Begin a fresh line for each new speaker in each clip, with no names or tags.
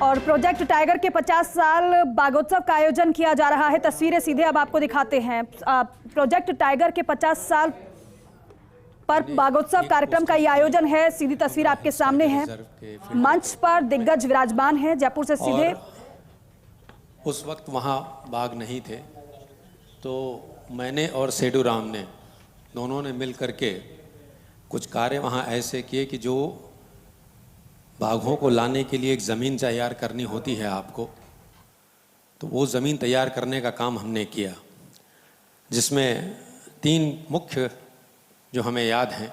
और project tiger के 50 साल बागोत्सव का आयोजन किया जा रहा है। तस्वीरें सीधे अब आपको दिखाते हैं। प्रोजेक्ट टाइगर के 50 साल पर बागोत्सव कार्यक्रम का ये आयोजन है। सीधी तस्वीर आपके सामने है। मंच पर दिग्गज विराजमान है जयपुर से सीधे।
उस वक्त वहाँ बाघ नहीं थे, तो मैंने और सेडू राम ने दोनों ने मिल करके कुछ कार्य वहाँ ऐसे किए कि जो बाघों को लाने के लिए एक ज़मीन तैयार करनी होती है आपको, तो वो ज़मीन तैयार करने का काम हमने किया, जिसमें 3 मुख्य जो हमें याद हैं।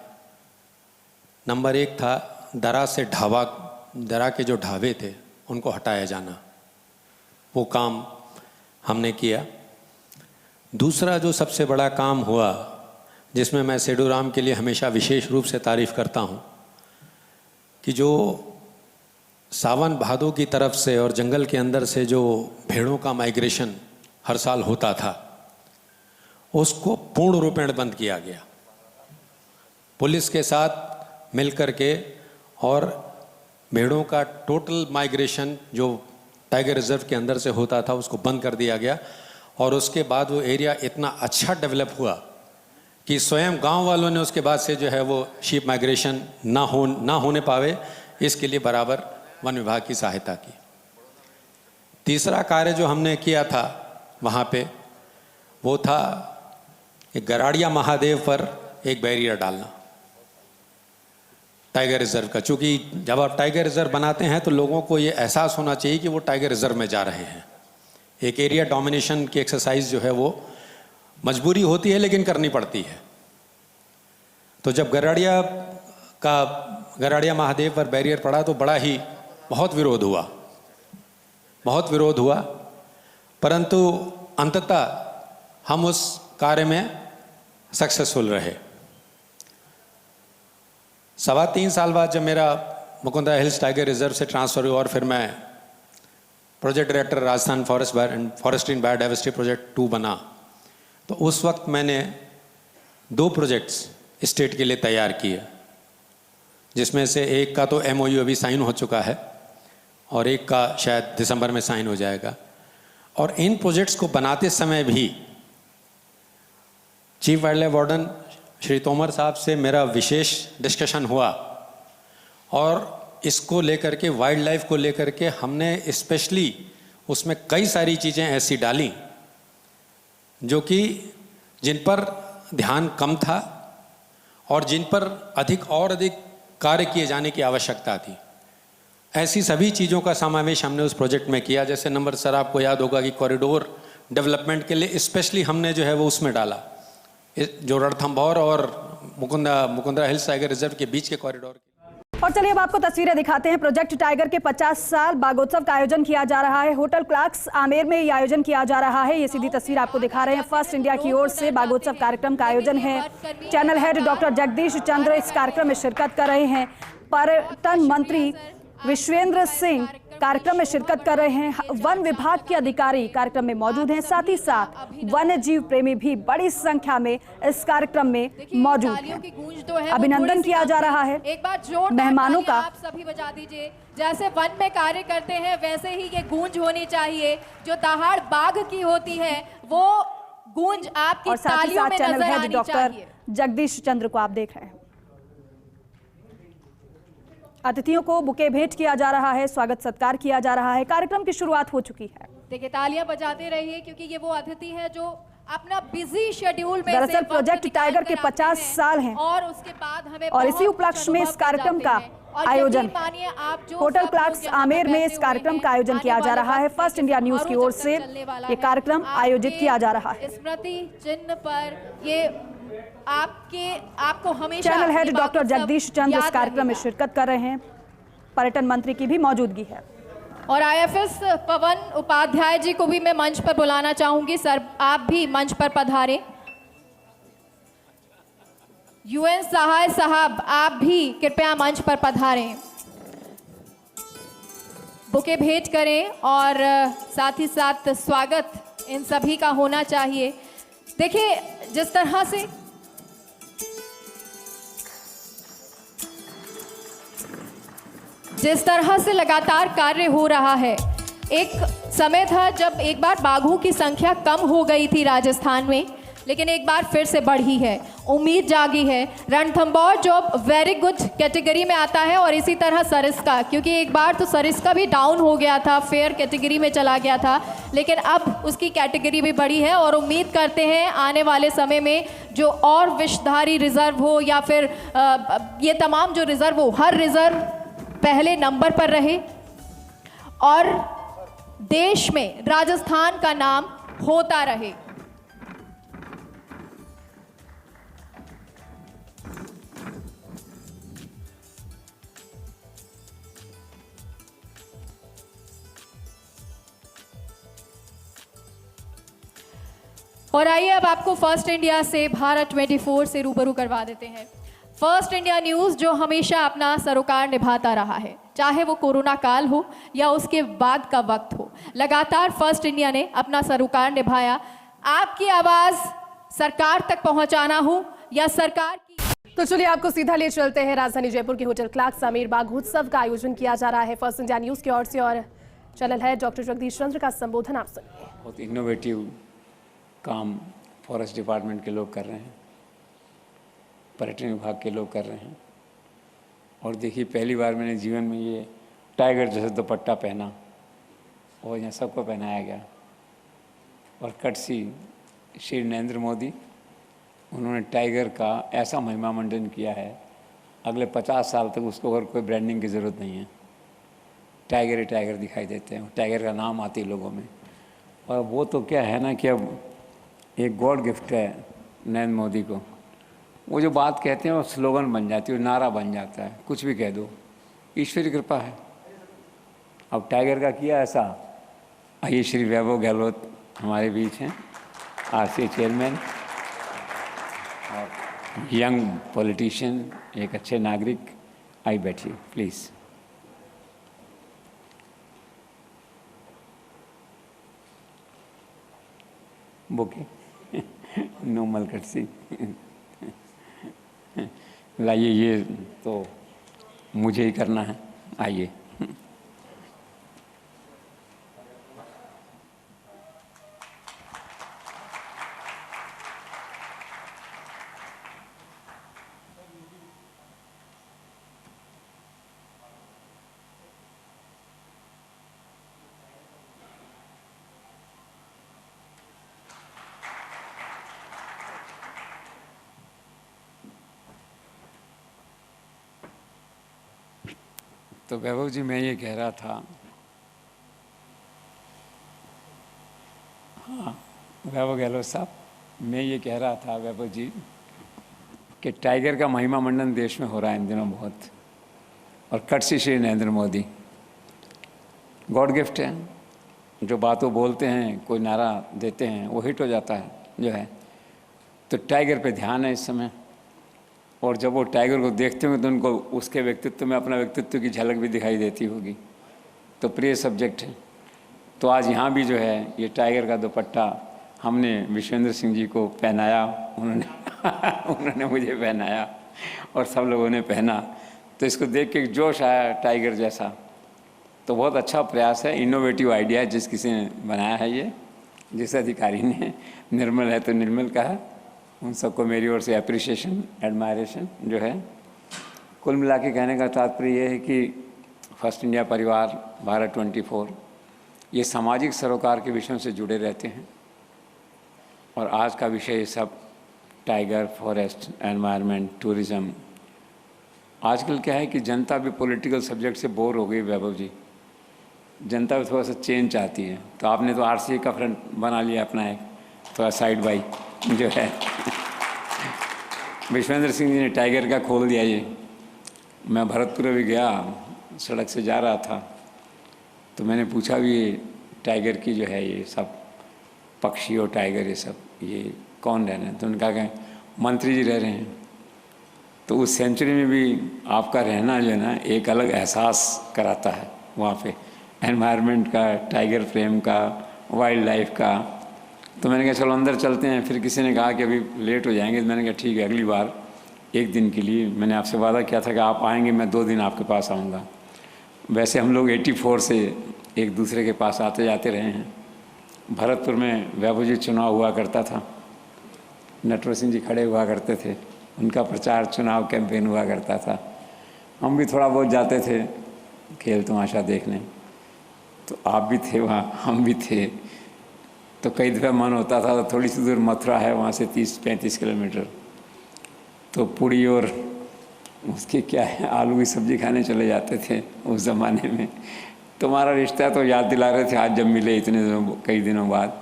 नंबर 1 था दरा से ढाबा, दरा के जो ढाबे थे उनको हटाया जाना, वो काम हमने किया। दूसरा जो सबसे बड़ा काम हुआ, जिसमें मैं सेडू राम के लिए हमेशा विशेष रूप से तारीफ़ करता हूँ, कि जो सावन भादों की तरफ से और जंगल के अंदर से जो भेड़ों का माइग्रेशन हर साल होता था, उसको पूर्ण रूपेण बंद किया गया पुलिस के साथ मिलकर के। और भेड़ों का टोटल माइग्रेशन जो टाइगर रिजर्व के अंदर से होता था उसको बंद कर दिया गया। और उसके बाद वो एरिया इतना अच्छा डेवलप हुआ कि स्वयं गांव वालों ने उसके बाद से जो है वो शीप माइग्रेशन ना होने पावे, इसके लिए बराबर वन विभाग की सहायता की। तीसरा कार्य जो हमने किया था वहाँ पे, वो था एक गराड़िया महादेव पर एक बैरियर डालना टाइगर रिजर्व का। चूँकि जब आप टाइगर रिजर्व बनाते हैं तो लोगों को ये एहसास होना चाहिए कि वो टाइगर रिजर्व में जा रहे हैं। एक एरिया डोमिनेशन की एक्सरसाइज जो है वो मजबूरी होती है लेकिन करनी पड़ती है। तो जब गराड़िया महादेव पर बैरियर पड़ा तो बहुत विरोध हुआ, परंतु अंततः हम उस कार्य में सक्सेसफुल रहे। 3.25 साल बाद जब मेरा मुकुंदरा हिल्स टाइगर रिजर्व से ट्रांसफ़र हुआ और फिर मैं project director Rajasthan forestry and biodiversity project 2 बना, तो उस वक्त मैंने 2 प्रोजेक्ट्स स्टेट के लिए तैयार किए, जिसमें से एक का तो MOU अभी साइन हो चुका है और एक का शायद दिसंबर में साइन हो जाएगा। और इन प्रोजेक्ट्स को बनाते समय भी chief wild life warden Shri Tomar साहब से मेरा विशेष डिस्कशन हुआ और इसको लेकर के, वाइल्ड लाइफ को लेकर के हमने स्पेशली उसमें कई सारी चीज़ें ऐसी डाली जो कि जिन पर ध्यान कम था और जिन पर अधिक कार्य किए जाने की आवश्यकता थी। ऐसी सभी चीज़ों का समावेश हमने उस प्रोजेक्ट में किया। जैसे नंबर सर आपको याद होगा कि कॉरिडोर डेवलपमेंट के लिए स्पेशली हमने जो है वो उसमें डाला, जो रणथंभौर और मुकुंदरा हिल्स टाइगर रिजर्व के बीच के कॉरिडोर।
और चलिए अब आपको तस्वीरें दिखाते हैं। प्रोजेक्ट टाइगर के 50 साल बागोत्सव का आयोजन किया जा रहा है। होटल क्लार्क्स आमेर में ये आयोजन किया जा रहा है। ये सीधी तस्वीर आपको दिखा रहे हैं। फर्स्ट इंडिया की ओर से बागोत्सव कार्यक्रम का आयोजन है। चैनल हेड डॉक्टर जगदीश चंद्र इस कार्यक्रम में शिरकत कर रहे हैं। पर्यटन मंत्री विश्वेंद्र सिंह कार्यक्रम में शिरकत कर रहे हैं। वन विभाग के अधिकारी कार्यक्रम में मौजूद हैं। साथ ही साथ वन्य जीव प्रेमी भी बड़ी संख्या में इस कार्यक्रम में मौजूद हैं। अभिनंदन किया जा रहा है
एक बार जोर
मेहमानों का।
आप सभी बजा दीजिए। जैसे वन में कार्य करते हैं वैसे ही ये गूंज होनी चाहिए, जो दहाड़ बाघ की होती है वो गूंज आपकी तालियों में नजर आनी चाहिए।
डॉक्टर जगदीश चंद्र को आप देख रहे हैं। अतिथियों को बुके भेंट किया जा रहा है, स्वागत सत्कार किया जा रहा है। कार्यक्रम की शुरुआत हो चुकी है।
देखिए तालियां बजाते रहिए क्योंकि ये वो अतिथि है जो अपना बिजी शेड्यूल में
दरअसल प्रोजेक्ट टाइगर के 50 साल हैं
और उसके बाद हमें
और इसी उपलक्ष्य में इस कार्यक्रम का आयोजन होटल क्लार्क्स आमेर में इस कार्यक्रम का आयोजन किया जा रहा है। फर्स्ट इंडिया न्यूज की ओर से ये कार्यक्रम आयोजित किया जा रहा है।
स्मृति चिन्ह पर ये आपको हमेशा
चैनल हेड डॉक्टर जगदीश चंद्र इस कार्यक्रम में शिरकत कर रहे हैं। पर्यटन मंत्री की भी मौजूदगी है।
और IFS पवन उपाध्याय जी को भी मैं मंच पर बुलाना चाहूंगी। सर आप भी मंच पर पधारें। UN सहाय साहब आप भी कृपया मंच पर पधारें, बुके भेंट करें और साथ ही साथ स्वागत इन सभी का होना चाहिए। देखिए जिस तरह से जिस तरह से लगातार कार्य हो रहा है, एक समय था जब एक बार बाघों की संख्या कम हो गई थी राजस्थान में, लेकिन एक बार फिर से बढ़ी है, उम्मीद जागी है। रणथंभौर जो वेरी गुड कैटेगरी में आता है, और इसी तरह सरिस्का, क्योंकि एक बार तो सरिस्का भी डाउन हो गया था, फेयर कैटेगरी में चला गया था, लेकिन अब उसकी कैटेगरी भी बढ़ी है। और उम्मीद करते हैं आने वाले समय में जो और विषधारी रिजर्व हो या फिर ये तमाम जो रिजर्व हो, हर रिजर्व पहले नंबर पर रहे और देश में राजस्थान का नाम होता रहे। और आइए अब आपको फर्स्ट इंडिया से भारत 24 से रूबरू करवा देते हैं। फर्स्ट इंडिया न्यूज़ जो हमेशा अपना सरोकार निभाता रहा है, चाहे वो कोरोना काल हो या उसके बाद का वक्त हो, लगातार फर्स्ट इंडिया ने अपना सरोकार निभाया। आपकी आवाज़ सरकार तक पहुंचाना हो या सरकार की।
तो चलिए आपको सीधा ले चलते हैं राजधानी जयपुर के होटल क्लार्क्स आमेर बाघोत्सव का आयोजन किया जा रहा है फर्स्ट इंडिया न्यूज़ की ओर से, और चैनल है डॉक्टर जगदीश चंद्र का संबोधन आप सुनिए।
बहुत इनोवेटिव काम फॉरेस्ट डिपार्टमेंट के लोग कर रहे हैं, पर्यटन विभाग के लोग कर रहे हैं। और देखिए, पहली बार मैंने जीवन में ये टाइगर जैसे दुपट्टा पहना और यहाँ सबको पहनाया गया। और कटसी श्री नरेंद्र मोदी, उन्होंने टाइगर का ऐसा महिमा मंडन किया है, अगले 50 साल तक उसको और कोई ब्रांडिंग की ज़रूरत नहीं है। टाइगर ही टाइगर दिखाई देते हैं, टाइगर का नाम आती है लोगों में। और वो तो क्या है ना कि अब एक गॉड गिफ्ट है नरेंद्र मोदी को। वो जो बात कहते हैं वो स्लोगन बन जाती है, नारा बन जाता है, कुछ भी कह दो, ईश्वरी कृपा है। अब टाइगर का किया ऐसा। आइए, श्री वैभव गहलोत हमारे बीच हैं, आरसीए चेयरमैन और यंग पॉलिटिशियन, एक अच्छे नागरिक। आई बैठिए प्लीज़। बुके नो मलकटसी लाइए, ये तो मुझे ही करना है। आइए। तो वैभव जी, मैं ये कह रहा था, हाँ वैभव गहलोत साहब, मैं ये कह रहा था वैभव जी कि टाइगर का महिमा मंडन देश में हो रहा है इन दिनों बहुत। और courtesy Shri Narendra Modi God gift है। जो बातों बोलते हैं, कोई नारा देते हैं, वो हिट हो जाता है जो है। तो टाइगर पे ध्यान है इस समय, और जब वो टाइगर को देखते होंगे तो उनको उसके व्यक्तित्व में अपना व्यक्तित्व की झलक भी दिखाई देती होगी। तो प्रिय सब्जेक्ट है। तो आज यहाँ भी जो है ये टाइगर का दुपट्टा हमने विश्वेंद्र सिंह जी को पहनाया, उन्होंने मुझे पहनाया और सब लोगों ने पहना। तो इसको देख के जोश आया टाइगर जैसा। तो बहुत अच्छा प्रयास है, इनोवेटिव आइडिया है जिस किसी ने बनाया है ये, जिस अधिकारी ने। निर्मल है तो निर्मल कहा, उन सबको मेरी ओर से अप्रिसिएशन, एडमायरेशन जो है। कुल मिला के कहने का तात्पर्य ये है कि फर्स्ट इंडिया परिवार, भारत 24 ये सामाजिक सरोकार के विषयों से जुड़े रहते हैं। और आज का विषय ये सब टाइगर, फॉरेस्ट, एनवायरनमेंट, टूरिज़्म। आजकल क्या है कि जनता भी पॉलिटिकल सब्जेक्ट से बोर हो गई वैभव जी। जनता भी थोड़ा सा चेंज चाहती है। तो आपने तो आरसीए का फ्रंट बना लिया अपना एक, थोड़ा साइड बाई जो है। विश्वेंद्र सिंह जी ने टाइगर का खोल दिया ये। मैं भरतपुर भी गया, सड़क से जा रहा था तो मैंने पूछा भी ये टाइगर की जो है ये सब पक्षी और टाइगर ये सब ये कौन रह रहे हैं। तो उन्होंने कहा कि मंत्री जी रह रहे हैं। तो उस सेंचुरी में भी आपका रहना जो है ना एक अलग एहसास कराता है वहाँ पे, एनवायरनमेंट का, टाइगर प्रेम का, वाइल्ड लाइफ का। तो मैंने कहा चलो अंदर चलते हैं। फिर किसी ने कहा कि अभी लेट हो जाएंगे। तो मैंने कहा ठीक है, अगली बार एक दिन के लिए मैंने आपसे वादा किया था कि आप आएंगे, मैं 2 दिन आपके पास आऊँगा। वैसे हम लोग 84 से एक दूसरे के पास आते जाते रहे हैं। भरतपुर में वैभव जी चुनाव हुआ करता था, नटवर सिंह जी खड़े हुआ करते थे, उनका प्रचार चुनाव कैंपेन हुआ करता था। हम भी थोड़ा बहुत जाते थे खेल तमाशा देखने, तो आप भी थे वहाँ, हम भी थे। तो कई दफ़ा मन होता था, तो थोड़ी सी दूर मथुरा है, वहाँ से 30-35 किलोमीटर, तो पूड़ी और उसके क्या है आलू की सब्ज़ी खाने चले जाते थे उस ज़माने में। तुम्हारा रिश्ता तो याद दिला रहे थे आज जब मिले इतने दिनों, कई दिनों बाद,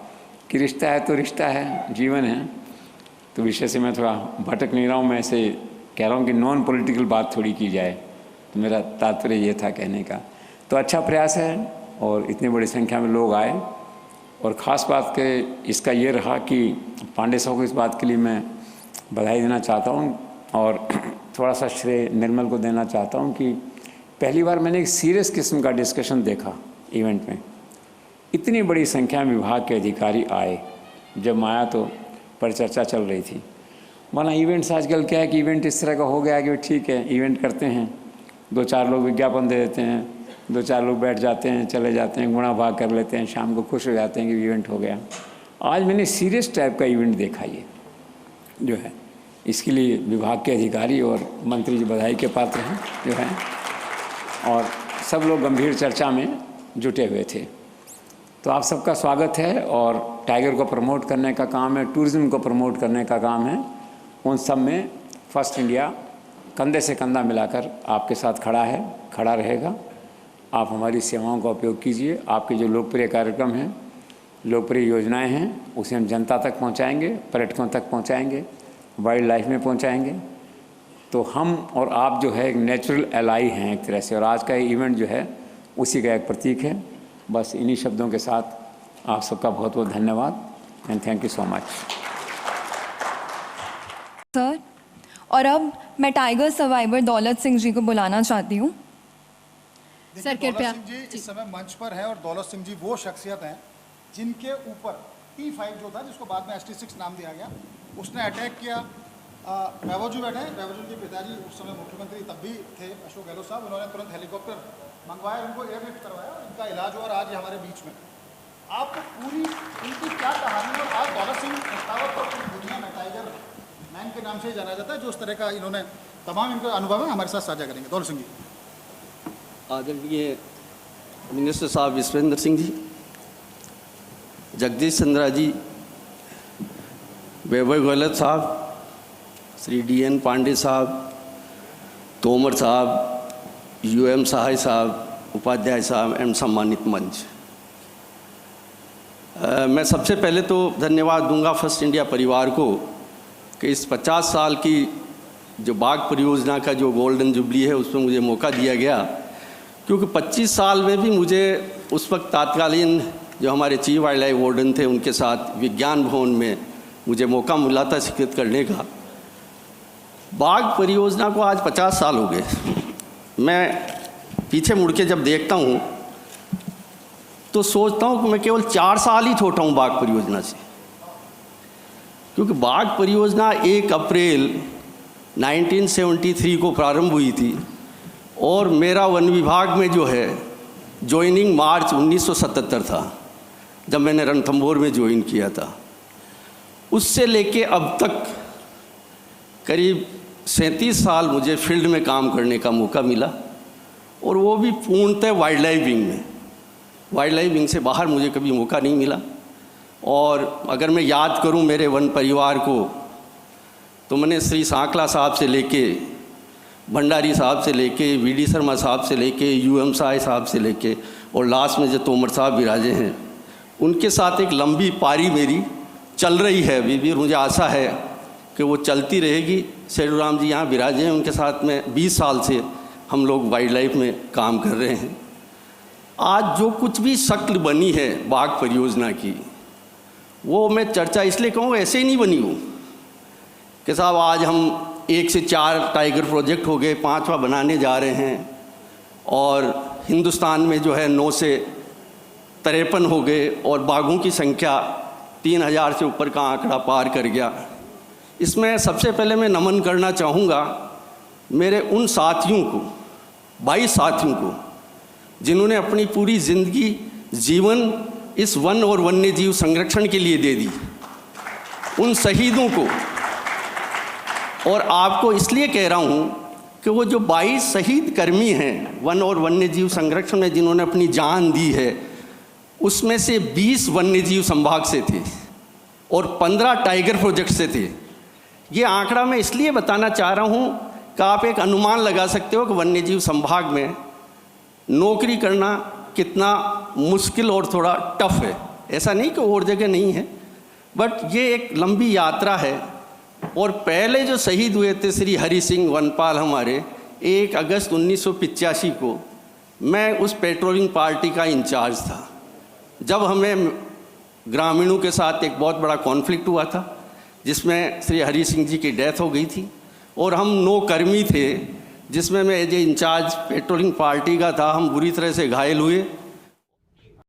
कि रिश्ता है तो रिश्ता है, जीवन है। तो विषय से मैं थोड़ा भटक नहीं रहा हूँ, मैं ऐसे कह रहा हूँ कि नॉन पॉलिटिकल बात थोड़ी की जाए, तो मेरा तात्पर्य ये था कहने का। तो अच्छा प्रयास है और इतनी बड़ी संख्या में लोग आए, और ख़ास बात के इसका ये रहा कि पांडे साहब को इस बात के लिए मैं बधाई देना चाहता हूँ, और थोड़ा सा श्रेय निर्मल को देना चाहता हूँ कि पहली बार मैंने एक सीरियस किस्म का डिस्कशन देखा इवेंट में। इतनी बड़ी संख्या में विभाग के अधिकारी आए, जब मैं आया तो परिचर्चा चल रही थी। वरना इवेंट्स आजकल क्या है कि इवेंट इस तरह का हो गया कि ठीक है इवेंट करते हैं, 2-4 लोग विज्ञापन दे देते हैं, 2-4 लोग बैठ जाते हैं, चले जाते हैं, गुणा भाग कर लेते हैं, शाम को खुश हो जाते हैं कि इवेंट हो गया। आज मैंने सीरियस टाइप का इवेंट देखा ये जो है, इसके लिए विभाग के अधिकारी और मंत्री जी बधाई के पात्र हैं जो है, और सब लोग गंभीर चर्चा में जुटे हुए थे। तो आप सबका स्वागत है, और टाइगर को प्रमोट करने का काम है, टूरिज़्म को प्रमोट करने का काम है, उन सब में फर्स्ट इंडिया कंधे से कंधा मिलाकर आपके साथ खड़ा है, खड़ा रहेगा। आप हमारी सेवाओं का उपयोग कीजिए। आपके जो लोकप्रिय कार्यक्रम हैं, लोकप्रिय योजनाएं हैं, उसे हम जनता तक पहुंचाएंगे, पर्यटकों तक पहुंचाएंगे, वाइल्ड लाइफ में पहुंचाएंगे। तो हम और आप जो है एक नेचुरल एलाई हैं एक तरह से, और आज का इवेंट जो है उसी का एक प्रतीक है। बस इन्हीं शब्दों के साथ आप सबका बहुत बहुत धन्यवाद and thank you so much
sir. और अब मैं टाइगर सर्वाइवर दौलत सिंह जी को बुलाना चाहती हूँ।
सर कृपया।
दौलत सिंह जी इस समय मंच पर हैं, और दौलत सिंह जी वो शख्सियत हैं जिनके ऊपर T5 जो था, जिसको बाद में ST6 नाम दिया गया, उसने अटैक किया। वैभव जी बैठे हैं, वैभव जी के पिताजी उस समय मुख्यमंत्री तब भी थे, अशोक गहलोत साहब। उन्होंने तुरंत हेलीकॉप्टर मंगवाया, उनको एयरलिफ्ट करवाया, और इनका इलाज हुआ, और आज ये हमारे बीच में। आपको पूरी इनकी क्या कहानी, और आज दौलत सिंह शेखावत को पूरी दुनिया में टाइगर मैन के नाम से ही जाना जाता है, जो उस तरह का इन्होंने तमाम इनका अनुभव है, हमारे साथ साझा करेंगे। दौलत सिंह जी।
आदरणीय मिनिस्टर साहब विश्वेंद्र सिंह जी, जगदीश चंद्रा जी, वैभव गहलोत साहब, श्री DN पांडे साहब, तोमर साहब, UM सहाय साहब, उपाध्याय साहब एवं सम्मानित मंच, मैं सबसे पहले तो धन्यवाद दूंगा फर्स्ट इंडिया परिवार को कि इस 50 साल की जो बाघ परियोजना का जो गोल्डन जुबली है उसमें मुझे मौका दिया गया, क्योंकि 25 साल में भी मुझे उस वक्त तत्कालीन जो हमारे चीफ वाइल्ड लाइफ वार्डन थे उनके साथ विज्ञान भवन में मुझे मौका मिला था शिरकत करने का। बाघ परियोजना को आज 50 साल हो गए। मैं पीछे मुड़ के जब देखता हूँ तो सोचता हूँ कि मैं केवल 4 साल ही छोटा हूँ बाघ परियोजना से, क्योंकि बाघ परियोजना 1 अप्रैल 1973 को प्रारंभ हुई थी, और मेरा वन विभाग में जो है ज्वाइनिंग मार्च 1977 था, जब मैंने रणथंभौर में ज्वाइन किया था। उससे लेके अब तक करीब 37 साल मुझे फील्ड में काम करने का मौका मिला, और वो भी पूर्णतः वाइल्ड लाइफ विंग में। वाइल्ड लाइफ विंग से बाहर मुझे कभी मौका नहीं मिला। और अगर मैं याद करूं मेरे वन परिवार को, तो मैंने श्री सांकला साहब से लेके, भंडारी साहब से लेके, VD शर्मा साहब से लेके, UM साय साहब से लेके, और लास्ट में जो तोमर साहब विराजे हैं, उनके साथ एक लंबी पारी मेरी चल रही है अभी भी, और मुझे आशा है कि वो चलती रहेगी। सेडू राम जी यहाँ विराजे हैं, उनके साथ में 20 साल से हम लोग वाइल्ड लाइफ में काम कर रहे हैं। आज जो कुछ भी शक्ल बनी है बाघ परियोजना की, वो मैं चर्चा इसलिए कहूँ ऐसे ही नहीं बनी हो कि साहब आज हम 1 से 4 टाइगर प्रोजेक्ट हो गए, 5वां बनाने जा रहे हैं, और हिंदुस्तान में जो है 9 से 53 हो गए, और बाघों की संख्या 3000 से ऊपर का आंकड़ा पार कर गया। इसमें सबसे पहले मैं नमन करना चाहूँगा मेरे उन साथियों को, 22 साथियों को, जिन्होंने अपनी पूरी जिंदगी जीवन इस वन और वन्य जीव संरक्षण के लिए दे दी, उन शहीदों को, और आपको इसलिए कह रहा हूँ कि वो जो 22 शहीद कर्मी हैं वन और वन्य जीव संरक्षण में जिन्होंने अपनी जान दी है, उसमें से 20 वन्य जीव संभाग से थे और 15 टाइगर प्रोजेक्ट से थे। ये आंकड़ा मैं इसलिए बताना चाह रहा हूँ कि आप एक अनुमान लगा सकते हो कि वन्य जीव संभाग में नौकरी करना कितना मुश्किल और थोड़ा टफ है। ऐसा नहीं कि और जगह नहीं है, बट ये एक लंबी यात्रा है। और पहले जो शहीद हुए थे श्री हरि सिंह वनपाल हमारे, 1 अगस्त 1985 को मैं उस पेट्रोलिंग पार्टी का इंचार्ज था, जब हमें ग्रामीणों के साथ एक बहुत बड़ा कॉन्फ्लिक्ट हुआ था जिसमें श्री हरि सिंह जी की डेथ हो गई थी, और हम 9 कर्मी थे जिसमें मैं as a in-charge patrolling party का था। हम बुरी तरह से घायल हुए।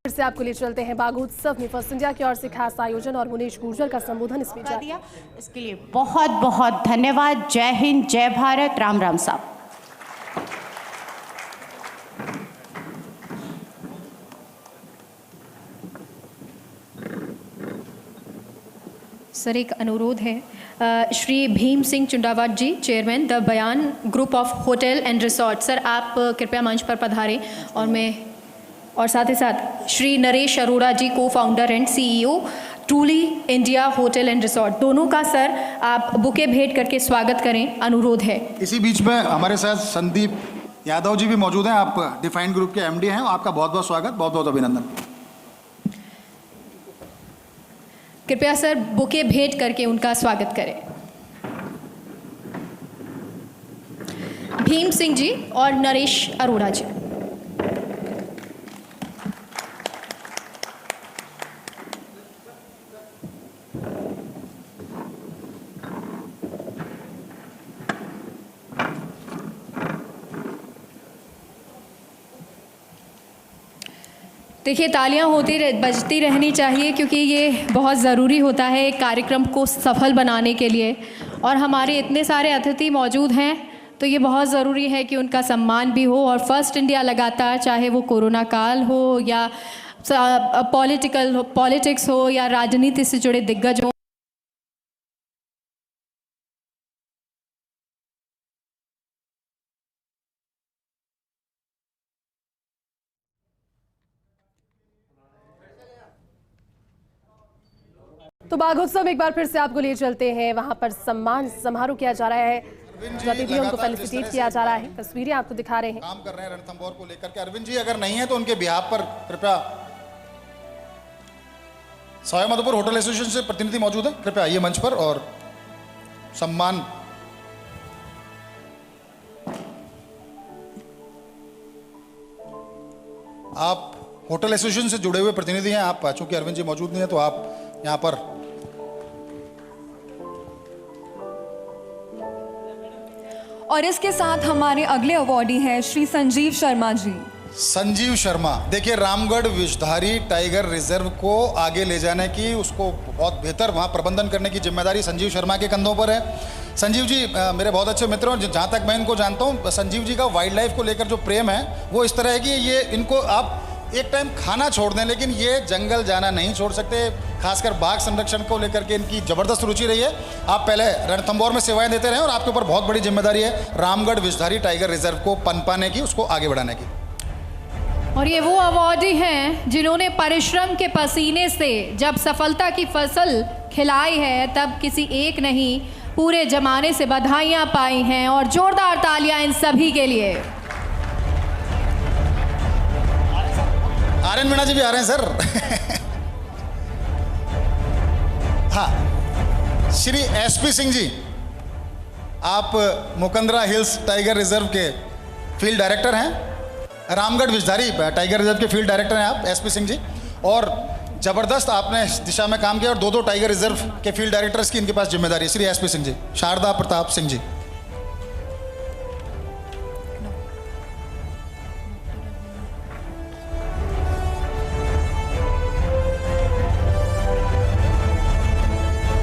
फिर से आपको ले चलते हैं बागोत्सव में फर्स्ट इंडिया की ओर से खास आयोजन और मुनीश गुर्जर का संबोधन इसमें
दिया। इसके लिए बहुत बहुत धन्यवाद। जय हिंद, जय भारत, राम राम साहब।
सर, एक अनुरोध है, श्री भीम सिंह चुंडावाट जी, चेयरमैन द बयान group of hotel and resort, sir आप कृपया मंच पर पधारें। और साथ ही साथ श्री नरेश अरोड़ा जी, को founder and CEO truly India hotel and resort, दोनों का सर आप बुके भेंट करके स्वागत करें, अनुरोध है।
इसी बीच में हमारे साथ संदीप यादव जी भी मौजूद हैं, आप डिफाइंड ग्रुप के MD हैं। आपका बहुत बहुत स्वागत, बहुत बहुत अभिनंदन।
कृपया सर बुके भेंट करके उनका स्वागत करें। भीम सिंह जी और नरेश अरोड़ा जी। देखिए, तालियां बजती रहनी चाहिए क्योंकि ये बहुत ज़रूरी होता है एक कार्यक्रम को सफल बनाने के लिए, और हमारे इतने सारे अतिथि मौजूद हैं तो ये बहुत ज़रूरी है कि उनका सम्मान भी हो। और फर्स्ट इंडिया लगातार, चाहे वो कोरोना काल हो या पॉलिटिक्स हो या राजनीति से जुड़े दिग्गज हो,
तो बागोत्सव एक बार फिर से आपको ले चलते हैं, वहां पर सम्मान समारोह किया जा रहा है, अतिथियों को फेलिसिटेट किया जा रहा है। तस्वीरें आपको दिखा रहे हैं,
काम कर रहे हैं रणथंभौर को लेकर के। अरविंद जी अगर नहीं है तो उनके बिहाफ पर कृपया, सवाई माधोपुर होटल एसोसिएशन से प्रतिनिधि मौजूद है, कृपया आइए मंच पर और सम्मान। आप होटल एसोसिएशन से जुड़े हुए प्रतिनिधि हैं, आप चूंकि अरविंद जी मौजूद नहीं है तो आप यहां पर।
और इसके साथ हमारे अगले अवॉर्डी हैं श्री संजीव शर्मा जी।
संजीव शर्मा, देखिए रामगढ़ विषधारी टाइगर रिजर्व को आगे ले जाने की, उसको बहुत बेहतर वहाँ प्रबंधन करने की जिम्मेदारी संजीव शर्मा के कंधों पर है। संजीव जी मेरे बहुत अच्छे मित्र हैं, जहाँ तक मैं इनको जानता हूँ, संजीव जी का वाइल्ड लाइफ को लेकर जो प्रेम है वो इस तरह है कि ये इनको आप एक टाइम खाना छोड़ दें लेकिन ये जंगल जाना नहीं छोड़ सकते। खासकर बाघ संरक्षण को लेकर के इनकी ज़बरदस्त रुचि रही है। आप पहले रणथंभौर में सेवाएं देते रहे और आपके ऊपर बहुत बड़ी जिम्मेदारी है रामगढ़ विषधारी टाइगर रिजर्व को पनपाने की, उसको आगे बढ़ाने की।
और ये वो अवॉर्डी हैं जिन्होंने परिश्रम के पसीने से जब सफलता की फसल खिलाई है तब किसी एक नहीं पूरे जमाने से बधाइयाँ पाई हैं, और जोरदार तालियां इन सभी के लिए।
आर्यन मीणा जी भी आ रहे हैं सर। हाँ, श्री SP सिंह जी, आप मुकंदरा हिल्स टाइगर रिजर्व के फील्ड डायरेक्टर हैं, रामगढ़ विषधारी टाइगर रिजर्व के फील्ड डायरेक्टर हैं आप SP सिंह जी, और ज़बरदस्त आपने इस दिशा में काम किया और 2 टाइगर रिजर्व के फील्ड डायरेक्टर्स की इनके पास जिम्मेदारी है। श्री SP सिंह जी, शारदा प्रताप सिंह जी।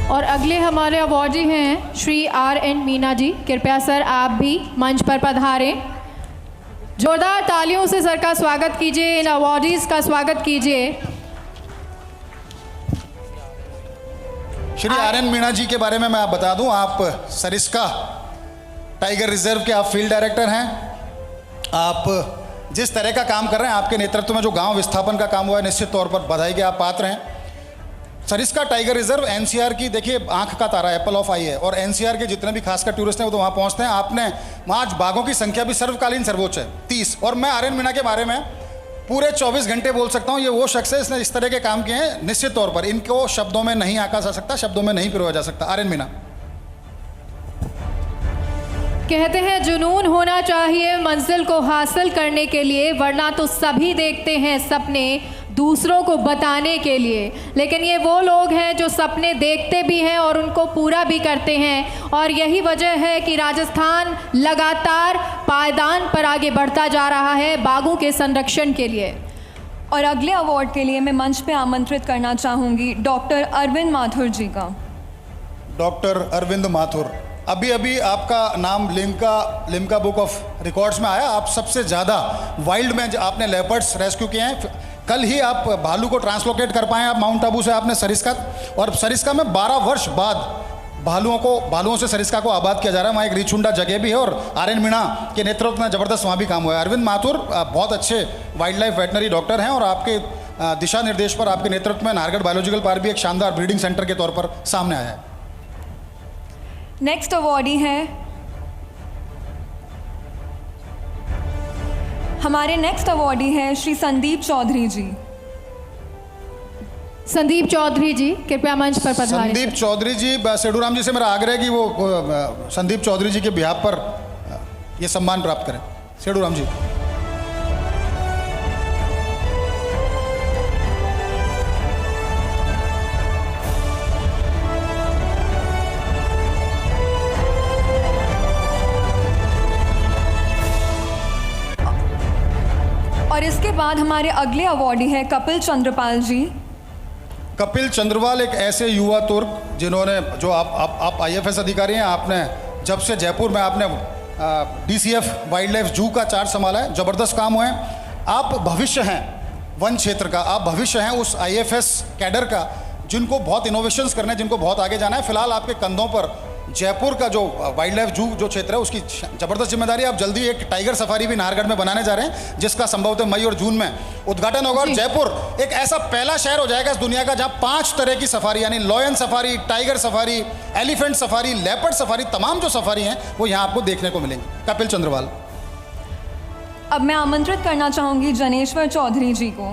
और अगले हमारे अवॉर्डी हैं श्री RN मीना जी, कृपया सर आप भी मंच पर पधारें। जोरदार तालियों से सर का स्वागत कीजिए, इन अवॉर्डीज का स्वागत कीजिए।
श्री आर.एन. मीणा जी के बारे में मैं आप बता दूं, आप सरिस्का टाइगर रिजर्व के आप फील्ड डायरेक्टर हैं। आप जिस तरह का काम कर रहे हैं, आपके नेतृत्व में जो गांव विस्थापन का काम हुआ है, निश्चित तौर पर बधाई के आप पात्र हैं। सरिस्का टाइगर रिजर्व एनसीआर की देखिए आंख का तारा, एप्पल ऑफ आई है, और एनसीआर के जितने भी खासकर टूरिस्ट हैं वो तो वहाँ पहुँचते हैं। आपने वहाँ आज बाघों की संख्या भी सर्वकालीन सर्वोच्च है 30। और मैं आर.एन. मीणा के बारे में पूरे 24 घंटे बोल सकता हूँ। ये वो शख्स है, इसने इस तरह के काम किए हैं, निश्चित तौर पर इनको शब्दों में नहीं आंका जा सकता, शब्दों में नहीं पिरोया जा सकता। आर.एन. मीणा
कहते हैं जुनून होना चाहिए मंजिल को हासिल करने के लिए, वरना तो सभी देखते हैं सपने दूसरों को बताने के लिए, लेकिन ये वो लोग हैं जो सपने देखते भी हैं और उनको पूरा भी करते हैं। और यही वजह है कि राजस्थान लगातार पायदान पर आगे बढ़ता जा रहा है बाघों के संरक्षण के लिए।
और अगले अवार्ड के लिए मैं मंच पे आमंत्रित करना चाहूँगी डॉक्टर अरविंद माथुर जी का।
डॉक्टर अरविंद माथुर, अभी अभी आपका नाम लिम्का बुक ऑफ रिकॉर्ड्स में आया। आप सबसे ज़्यादा वाइल्ड में आपने लेपर्ड्स रेस्क्यू किए हैं। कल ही आप भालू को ट्रांसलोकेट कर पाए, आप माउंट आबू से आपने सरिस्का, और सरिस्का में 12 वर्ष बाद भालुओं से सरिस्का को आबाद किया जा रहा है। वहाँ एक रिचुंडा जगह भी है और आर.एन. मीणा के नेतृत्व में ज़बरदस्त वहाँ भी काम हुआ है। अरविंद माथुर बहुत अच्छे वाइल्ड लाइफ वेटनरी डॉक्टर हैं और आपके दिशा निर्देश पर, आपके नेतृत्व में नाहरगढ़ बायोलॉजिकल पार्क भी एक शानदार ब्रीडिंग सेंटर के तौर पर सामने आया है।
नेक्स्ट अवॉर्डी है हमारे नेक्स्ट अवॉर्डी है श्री संदीप चौधरी जी।
संदीप चौधरी जी कृपया मंच पर पधारें।
संदीप चौधरी जी, सेडूराम जी से मेरा आग्रह है कि वो संदीप चौधरी जी के बिहाफ पर ये सम्मान प्राप्त करें। सेडूराम जी।
और इसके बाद हमारे अगले अवॉर्डी हैं कपिल चंद्रपाल जी।
कपिल चंद्रपाल एक ऐसे युवा तुर्क जिन्होंने, जो आप आईएफएस अधिकारी हैं, आपने जब से जयपुर में आपने डीसीएफ वाइल्ड लाइफ जू का चार्ज संभाला है, ज़बरदस्त काम हुए हैं। आप भविष्य हैं वन क्षेत्र का, आप भविष्य हैं उस आईएफएस कैडर का जिनको बहुत इनोवेशंस करने, जिनको बहुत आगे जाना है। फिलहाल आपके कंधों पर जयपुर का जो वाइल्ड लाइफ जू जो क्षेत्र है उसकी ज़बरदस्त जिम्मेदारी। आप जल्दी एक टाइगर सफारी भी नाहरगढ़ में बनाने जा रहे हैं, जिसका संभवतः मई और जून में उद्घाटन होगा। और जयपुर एक ऐसा पहला शहर हो जाएगा इस दुनिया का जहां 5 तरह की सफारी, यानी lion safari, tiger safari, elephant safari, leopard safari, तमाम जो सफारी हैं वो यहाँ आपको देखने को मिलेंगी। कपिल चंद्रपाल।
अब मैं आमंत्रित करना चाहूँगी जनेश्वर चौधरी जी को।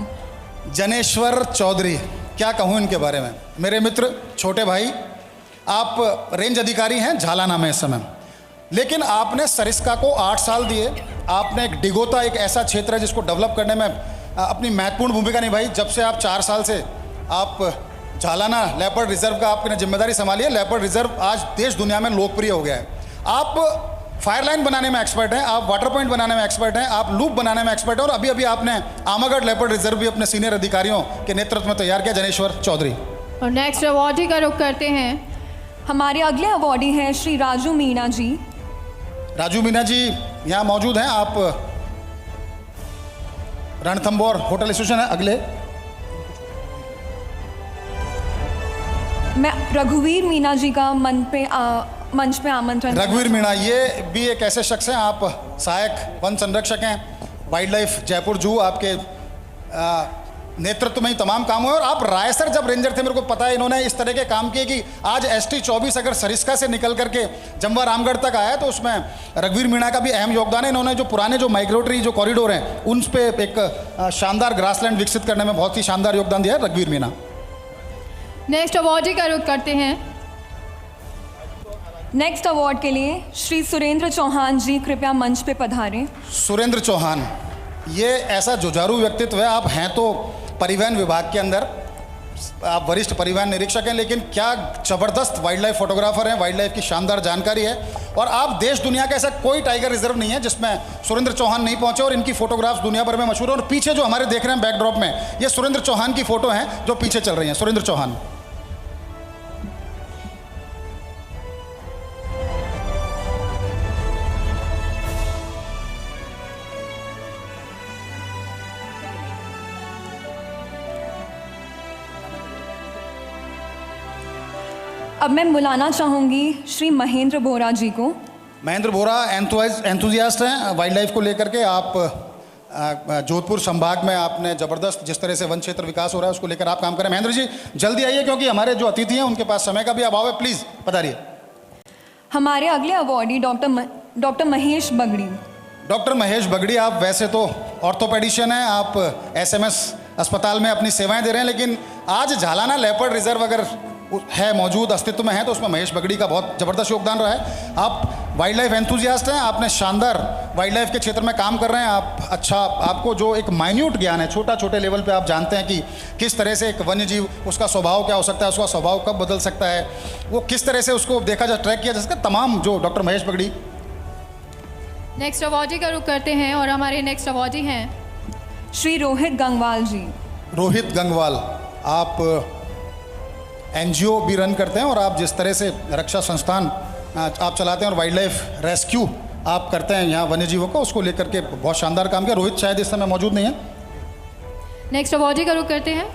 जनेश्वर चौधरी, क्या कहूँ इनके बारे में, मेरे मित्र, छोटे भाई। आप रेंज अधिकारी हैं झालाना में इस समय, लेकिन आपने सरिस्का को 8 साल दिए। आपने एक डिगोता, एक ऐसा क्षेत्र है जिसको डेवलप करने में अपनी महत्वपूर्ण भूमिका निभाई। जब से आप 4 साल से आप झालाना लेपर्ड रिजर्व का आपने जिम्मेदारी संभाली है, लेपर्ड रिजर्व आज देश दुनिया में लोकप्रिय हो गया है। आप फायर लाइन बनाने में एक्सपर्ट हैं, आप वाटर पॉइंट बनाने में एक्सपर्ट हैं, आप लूप बनाने में एक्सपर्ट हैं, और अभी अभी आपने आमागढ़ लेपर्ड रिजर्व भी अपने सीनियर अधिकारियों के नेतृत्व में तैयार किया। जनेश्वर चौधरी।
और नेक्स्ट अवॉर्डी का रुख करते हैं।
हमारे अगले अवॉर्डी हैं श्री राजू मीणा जी।
राजू मीणा जी यहाँ मौजूद हैं। आप रणथंबोर होटल एसोसिएशन है अगले।
मैं रघुवीर मीणा जी का मंच पे आमंत्रण।
रघुवीर मीणा, ये भी एक ऐसे शख्स हैं, आप सहायक वन संरक्षक हैं, वाइल्ड लाइफ जयपुर जू आपके नेतृत्व में ही तमाम काम हुए। और आप रायसर जब रेंजर थे, मेरे को पता है इन्होंने इस तरह के काम किए कि आज ST-24 अगर सरिस्का से निकल करके जम्वा रामगढ़ तक आया तो उसमें रघुवीर मीणा का भी अहम योगदान है। इन्होंने जो पुराने जो माइग्रेटरी जो कॉरिडोर हैं उन पे एक शानदार ग्रासलैंड विकसित करने में बहुत ही शानदार योगदान दिया है रघुवीर मीणा।
नेक्स्ट अवॉर्डी का रुख करते हैं।
नेक्स्ट अवार्ड के लिए श्री सुरेंद्र चौहान जी कृपया मंच पे पधारें।
सुरेंद्र चौहान, ये ऐसा जुझारू व्यक्तित्व है। आप हैं तो परिवहन विभाग के अंदर, आप वरिष्ठ परिवहन निरीक्षक हैं, लेकिन क्या ज़बरदस्त वाइल्ड लाइफ फोटोग्राफर हैं, वाइल्ड लाइफ की शानदार जानकारी है। और आप देश दुनिया का ऐसा कोई टाइगर रिजर्व नहीं है जिसमें सुरेंद्र चौहान नहीं पहुंचे, और इनकी फोटोग्राफ्स दुनिया भर में मशहूर है। और पीछे जो हमारे देख रहे हैं बैकड्रॉप में, ये सुरेंद्र चौहान की फोटो हैं जो पीछे चल रही हैं। सुरेंद्र चौहान।
अब मैं बुलाना चाहूँगी श्री महेंद्र बोरा जी को।
महेंद्र बोरा एंथुजियास्ट हैं वाइल्ड लाइफ को लेकर के। आप जोधपुर संभाग में आपने ज़बरदस्त जिस तरह से वन क्षेत्र विकास हो रहा है उसको लेकर आप काम करें। महेंद्र जी जल्दी आइए क्योंकि हमारे जो अतिथि हैं उनके पास समय का भी अभाव है। प्लीज़ पधारिए।
हमारे अगले अवॉर्डी डॉक्टर महेश बगड़ी।
डॉक्टर महेश बगड़ी, आप वैसे तो ऑर्थोपेडिशियन हैं, आप एसएमएस अस्पताल में अपनी सेवाएं दे रहे हैं, लेकिन आज झालाना लेपर्ड रिजर्व अगर है मौजूद अस्तित्व में है तो उसमें महेश बगड़ी का बहुत ज़बरदस्त योगदान रहा है। आप वाइल्ड लाइफ एंथुजियास्ट हैं, आपने शानदार वाइल्ड लाइफ के क्षेत्र में काम कर रहे हैं। आपको जो एक माइन्यूट ज्ञान है, छोटे लेवल पे आप जानते हैं कि किस तरह से एक वन्य जीव, उसका स्वभाव क्या हो सकता है, उसका स्वभाव कब बदल सकता है, वो किस तरह से उसको देखा जा ट्रैक किया जा सकता है, तमाम जो डॉक्टर महेश बगड़ी।
नेक्स्ट अवॉर्डी का रुख करते हैं और हमारे नेक्स्ट अवॉर्डी हैं
श्री रोहित गंगवाल जी।
रोहित गंगवाल, आप एनजीओ भी रन करते हैं और आप जिस तरह से रक्षा संस्थान आप चलाते हैं और वाइल्ड लाइफ रेस्क्यू आप करते हैं यहाँ वन्य जीवों को, उसको लेकर के बहुत शानदार काम किया। रोहित शायद इस समय मौजूद नहीं है।
नेक्स्ट अवॉर्डी का रुख करते हैं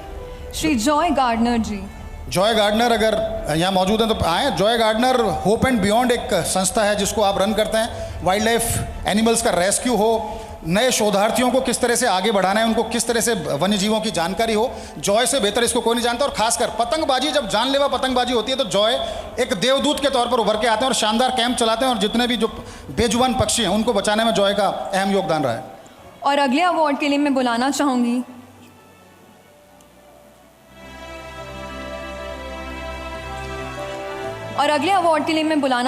Shri Joy Gardner ji.
Joy Gardner अगर यहाँ मौजूद हैं तो आए। Joy Gardner Hope and Beyond एक संस्था है जिसको आप रन करते हैं। वाइल्ड लाइफ एनिमल्स का रेस्क्यू हो, नए शोधार्थियों को किस तरह से आगे बढ़ाना है, उनको किस तरह से वन्य जीवों की जानकारी हो, जॉय से बेहतर इसको कोई नहीं जानता। और खासकर पतंगबाजी, जब जानलेवा पतंगबाजी होती है तो जॉय एक देवदूत के तौर पर उभर के आते हैं और शानदार कैंप चलाते हैं और जितने भी जो बेजुबान पक्षी हैं उनको बचाने में जॉय का अहम योगदान रहा है।
और अगले अवार्ड के लिए मैं बुलाना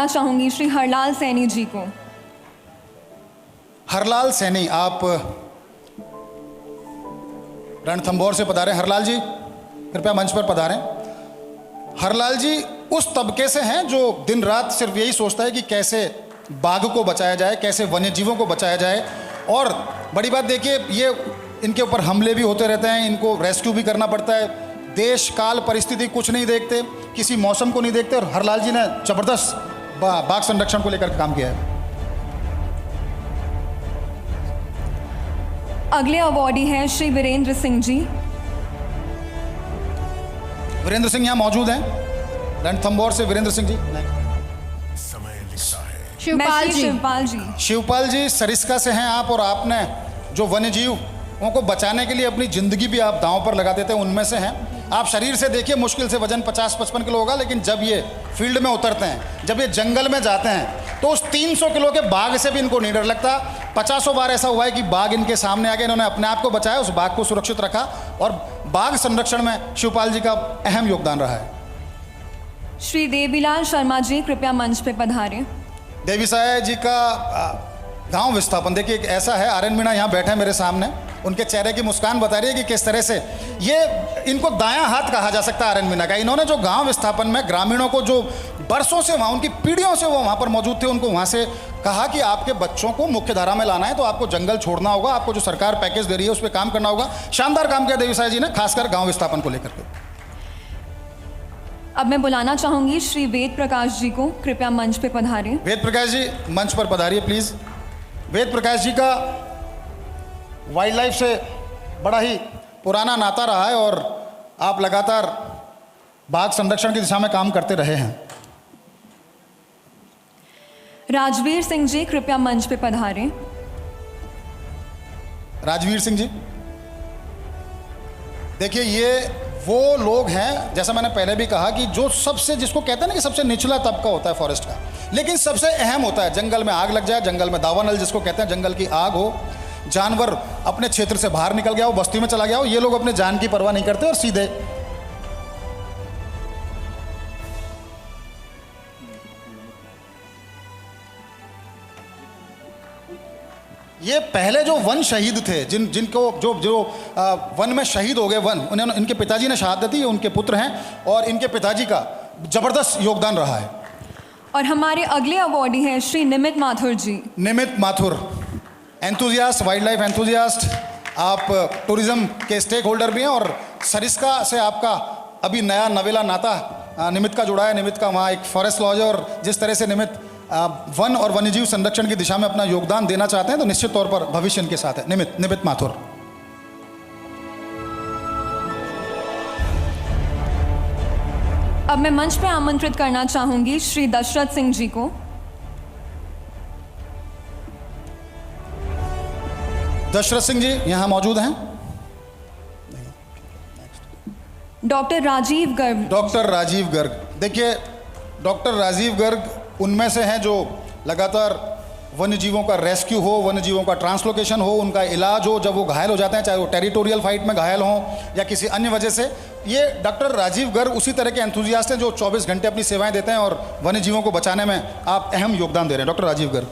चाहूँगी श्री हरलाल सैनी जी को।
हरलाल सैनी, आप रणथंभौर से पधारे। हरलाल जी कृपया मंच पर पधारें। हरलाल जी उस तबके से हैं जो दिन रात सिर्फ यही सोचता है कि कैसे बाघ को बचाया जाए, कैसे वन्य जीवों को बचाया जाए। और बड़ी बात देखिए, ये इनके ऊपर हमले भी होते रहते हैं, इनको रेस्क्यू भी करना पड़ता है। देश काल परिस्थिति कुछ नहीं देखते, किसी मौसम को नहीं देखते, और हरलाल जी ने ज़बरदस्त बाघ संरक्षण को लेकर काम किया है।
अगले अवॉर्डी हैं श्री वीरेंद्र सिंह जी।
वीरेंद्र सिंह यहाँ मौजूद हैं, रणथंभौर से वीरेंद्र सिंह जी। शिवपाल जी सरिस्का से हैं आप, और आपने जो वन्य जीवों को बचाने के लिए अपनी ज़िंदगी भी आप दांव पर लगा देते हैं, उनमें से हैं। आप शरीर से देखिए मुश्किल से वजन 50-55 किलो होगा, लेकिन जब ये फील्ड में उतरते हैं, जब ये जंगल में जाते हैं, तो उस 300 किलो के बाघ से भी इनको नहीं डर लगता। 50 बार ऐसा हुआ है कि बाघ इनके सामने आ गए, इन्होंने अपने आप को बचाया, उस बाघ को सुरक्षित रखा, और बाघ संरक्षण में शिवपाल जी का अहम योगदान रहा है।
श्री देवीलाल शर्मा जी कृपया मंच पे पधारें।
देवी साय जी का गांव विस्थापन देखिए, एक ऐसा है, आर्यन मीणा यहाँ बैठे हैं मेरे सामने, उनके चेहरे की मुस्कान बता रही है कि किस तरह से ये, इनको दायां हाथ कहा जा सकता है आर्यन मीणा का। इन्होंने जो गांव विस्थापन में ग्रामीणों को, जो बरसों से वहाँ, उनकी पीढ़ियों से वो वहाँ पर मौजूद थे, उनको वहाँ से कहा कि आपके बच्चों को मुख्य धारा में लाना है तो आपको जंगल छोड़ना होगा, आपको जो सरकार पैकेज दे रही है उस पर काम करना होगा। शानदार काम किया देवी साय जी ने, खासकर गाँव विस्थापन को लेकर के।
अब मैं बुलाना चाहूँगी श्री वेद प्रकाश जी को, कृपया मंच पे पधारें।
वेद प्रकाश जी मंच पर पधारिए प्लीज़। वेद प्रकाश जी का वाइल्ड लाइफ से बड़ा ही पुराना नाता रहा है और आप लगातार बाघ संरक्षण की दिशा में काम करते रहे हैं।
राजवीर सिंह जी कृपया मंच पे पधारें।
राजवीर सिंह जी, देखिए ये वो लोग हैं, जैसा मैंने पहले भी कहा, कि जो सबसे, जिसको कहते हैं ना कि सबसे निचला तबका होता है फॉरेस्ट का, लेकिन सबसे अहम होता है। जंगल में आग लग जाए, जंगल में दावानल जिसको कहते हैं, जंगल की आग हो, जानवर अपने क्षेत्र से बाहर निकल गया हो, बस्ती में चला गया हो, ये लोग अपने जान की परवाह नहीं करते और सीधे ये पहले जो वन शहीद थे, जिनको जो वन में शहीद हो गए, उन्होंने, इनके पिताजी ने शहादत दी, उनके पुत्र हैं और इनके पिताजी का जबरदस्त योगदान रहा है।
और हमारे अगले अवॉर्डी हैं Shri Nimit Mathur ji.
Nimit Mathur, enthusiast, wild life enthusiast, आप टूरिज्म के स्टेक होल्डर भी हैं और सरिस्का से आपका अभी नया नवेला नाता निमित का जुड़ा है। निमित का वहाँ एक फॉरेस्ट लॉज है और जिस तरह से निमित वन और वन्यजीव संरक्षण की दिशा में अपना योगदान देना चाहते हैं, तो निश्चित तौर पर भविष्य इनके साथ है। निमित माथुर।
अब मैं मंच पे आमंत्रित करना चाहूँगी श्री दशरथ सिंह जी को।
दशरथ सिंह जी यहाँ मौजूद हैं।
डॉक्टर राजीव गर्ग।
डॉक्टर राजीव गर्ग, देखिए डॉक्टर राजीव गर्ग उनमें से हैं जो लगातार वन्य जीवों का रेस्क्यू हो, वन्य जीवों का ट्रांसलोकेशन हो, उनका इलाज हो जब वो घायल हो जाते हैं, चाहे वो टेरिटोरियल फाइट में घायल हों या किसी अन्य वजह से। ये डॉक्टर राजीव गर्ग उसी तरह के एंथुजियास्ट हैं जो 24 घंटे अपनी सेवाएं देते हैं और वन्य जीवों को बचाने में आप अहम योगदान दे रहे हैं। डॉक्टर राजीव गर्ग।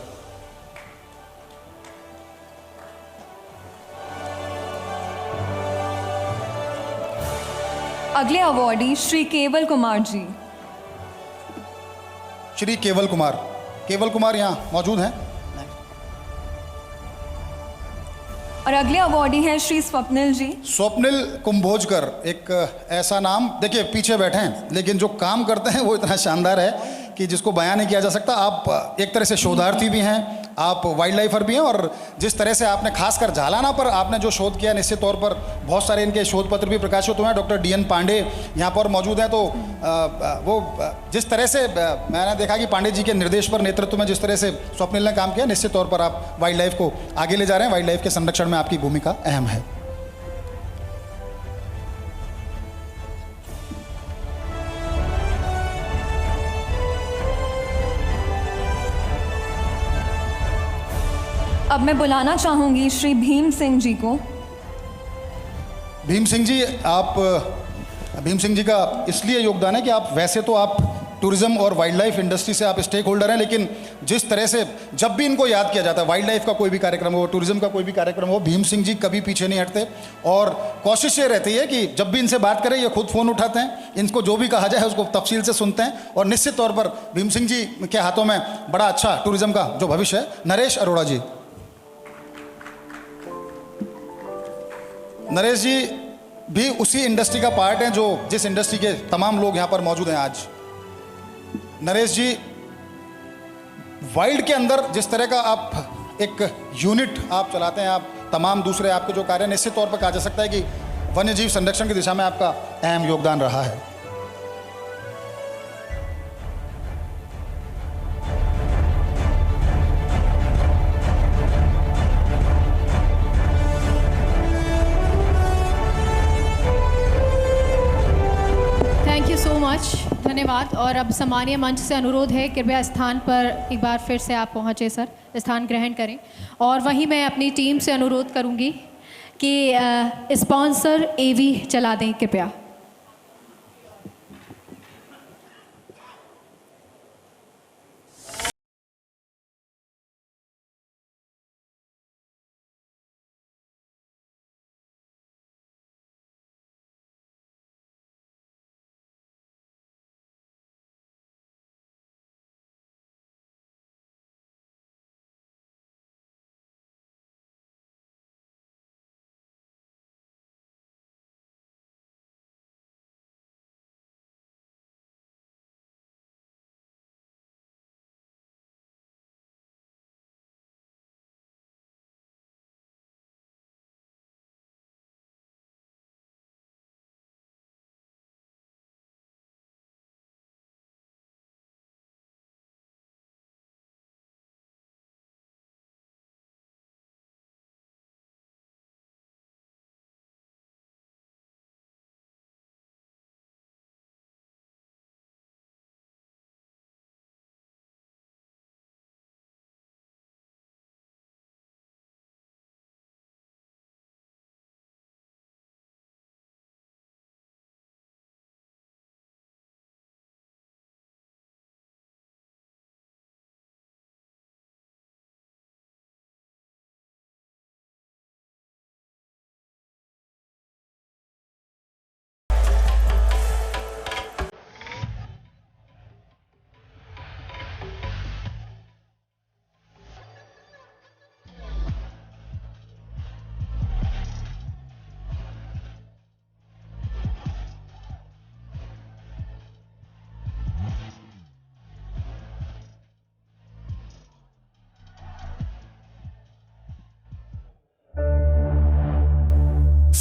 अगले अवॉर्डी श्री केवल कुमार जी।
श्री केवल कुमार, केवल कुमार यहाँ मौजूद हैं।
और अगले अवॉर्डी हैं श्री स्वप्निल जी।
स्वप्निल कुंभोजकर, एक ऐसा नाम, देखिए पीछे बैठे हैं लेकिन जो काम करते हैं वो इतना शानदार है कि जिसको बयान नहीं किया जा सकता। आप एक तरह से शोधार्थी भी हैं, आप वाइल्ड लाइफर भी हैं, और जिस तरह से आपने खासकर झालाना पर आपने जो शोध किया, निश्चित तौर पर बहुत सारे इनके शोध पत्र भी प्रकाशित हुए हैं। डॉक्टर DN पांडे यहाँ पर मौजूद हैं। तो वो जिस तरह से मैंने देखा कि पांडे जी के निर्देश पर, नेतृत्व में जिस तरह से स्वप्निल ने काम किया, निश्चित तौर पर आप वाइल्ड लाइफ को आगे ले जा रहे हैं। वाइल्ड लाइफ के संरक्षण में आपकी भूमिका अहम है।
अब मैं बुलाना चाहूँगी श्री भीम सिंह जी को।
भीम सिंह जी, आप भीम सिंह जी का इसलिए योगदान है कि आप वैसे तो आप टूरिज्म और वाइल्ड लाइफ इंडस्ट्री से आप स्टेक होल्डर हैं, लेकिन जिस तरह से जब भी इनको याद किया जाता है, वाइल्ड लाइफ का कोई भी कार्यक्रम हो, टूरिज्म का कोई भी कार्यक्रम हो, भीम सिंह जी कभी पीछे नहीं हटते। और कोशिश ये रहती है कि जब भी इनसे बात करें, ये खुद फ़ोन उठाते हैं, इनको जो भी कहा जाए उसको तफसील से सुनते हैं। और निश्चित तौर पर भीम सिंह जी के हाथों में बड़ा अच्छा टूरिज्म का जो भविष्य है। नरेश अरोड़ा जी। नरेश जी भी उसी इंडस्ट्री का पार्ट हैं जो जिस इंडस्ट्री के तमाम लोग यहाँ पर मौजूद हैं आज। नरेश जी, वाइल्ड के अंदर जिस तरह का आप एक यूनिट आप चलाते हैं, आप तमाम दूसरे आपके जो कार्य, निश्चित तौर पर कहा जा सकता है कि वन्य जीव संरक्षण की दिशा में आपका अहम योगदान रहा है।
धन्यवाद। और अब सम्मानीय मंच से अनुरोध है, कृपया स्थान पर एक बार फिर से आप पहुंचे सर, स्थान ग्रहण करें। और वहीं मैं अपनी टीम से अनुरोध करूंगी कि स्पॉन्सर AV चला दें कृपया।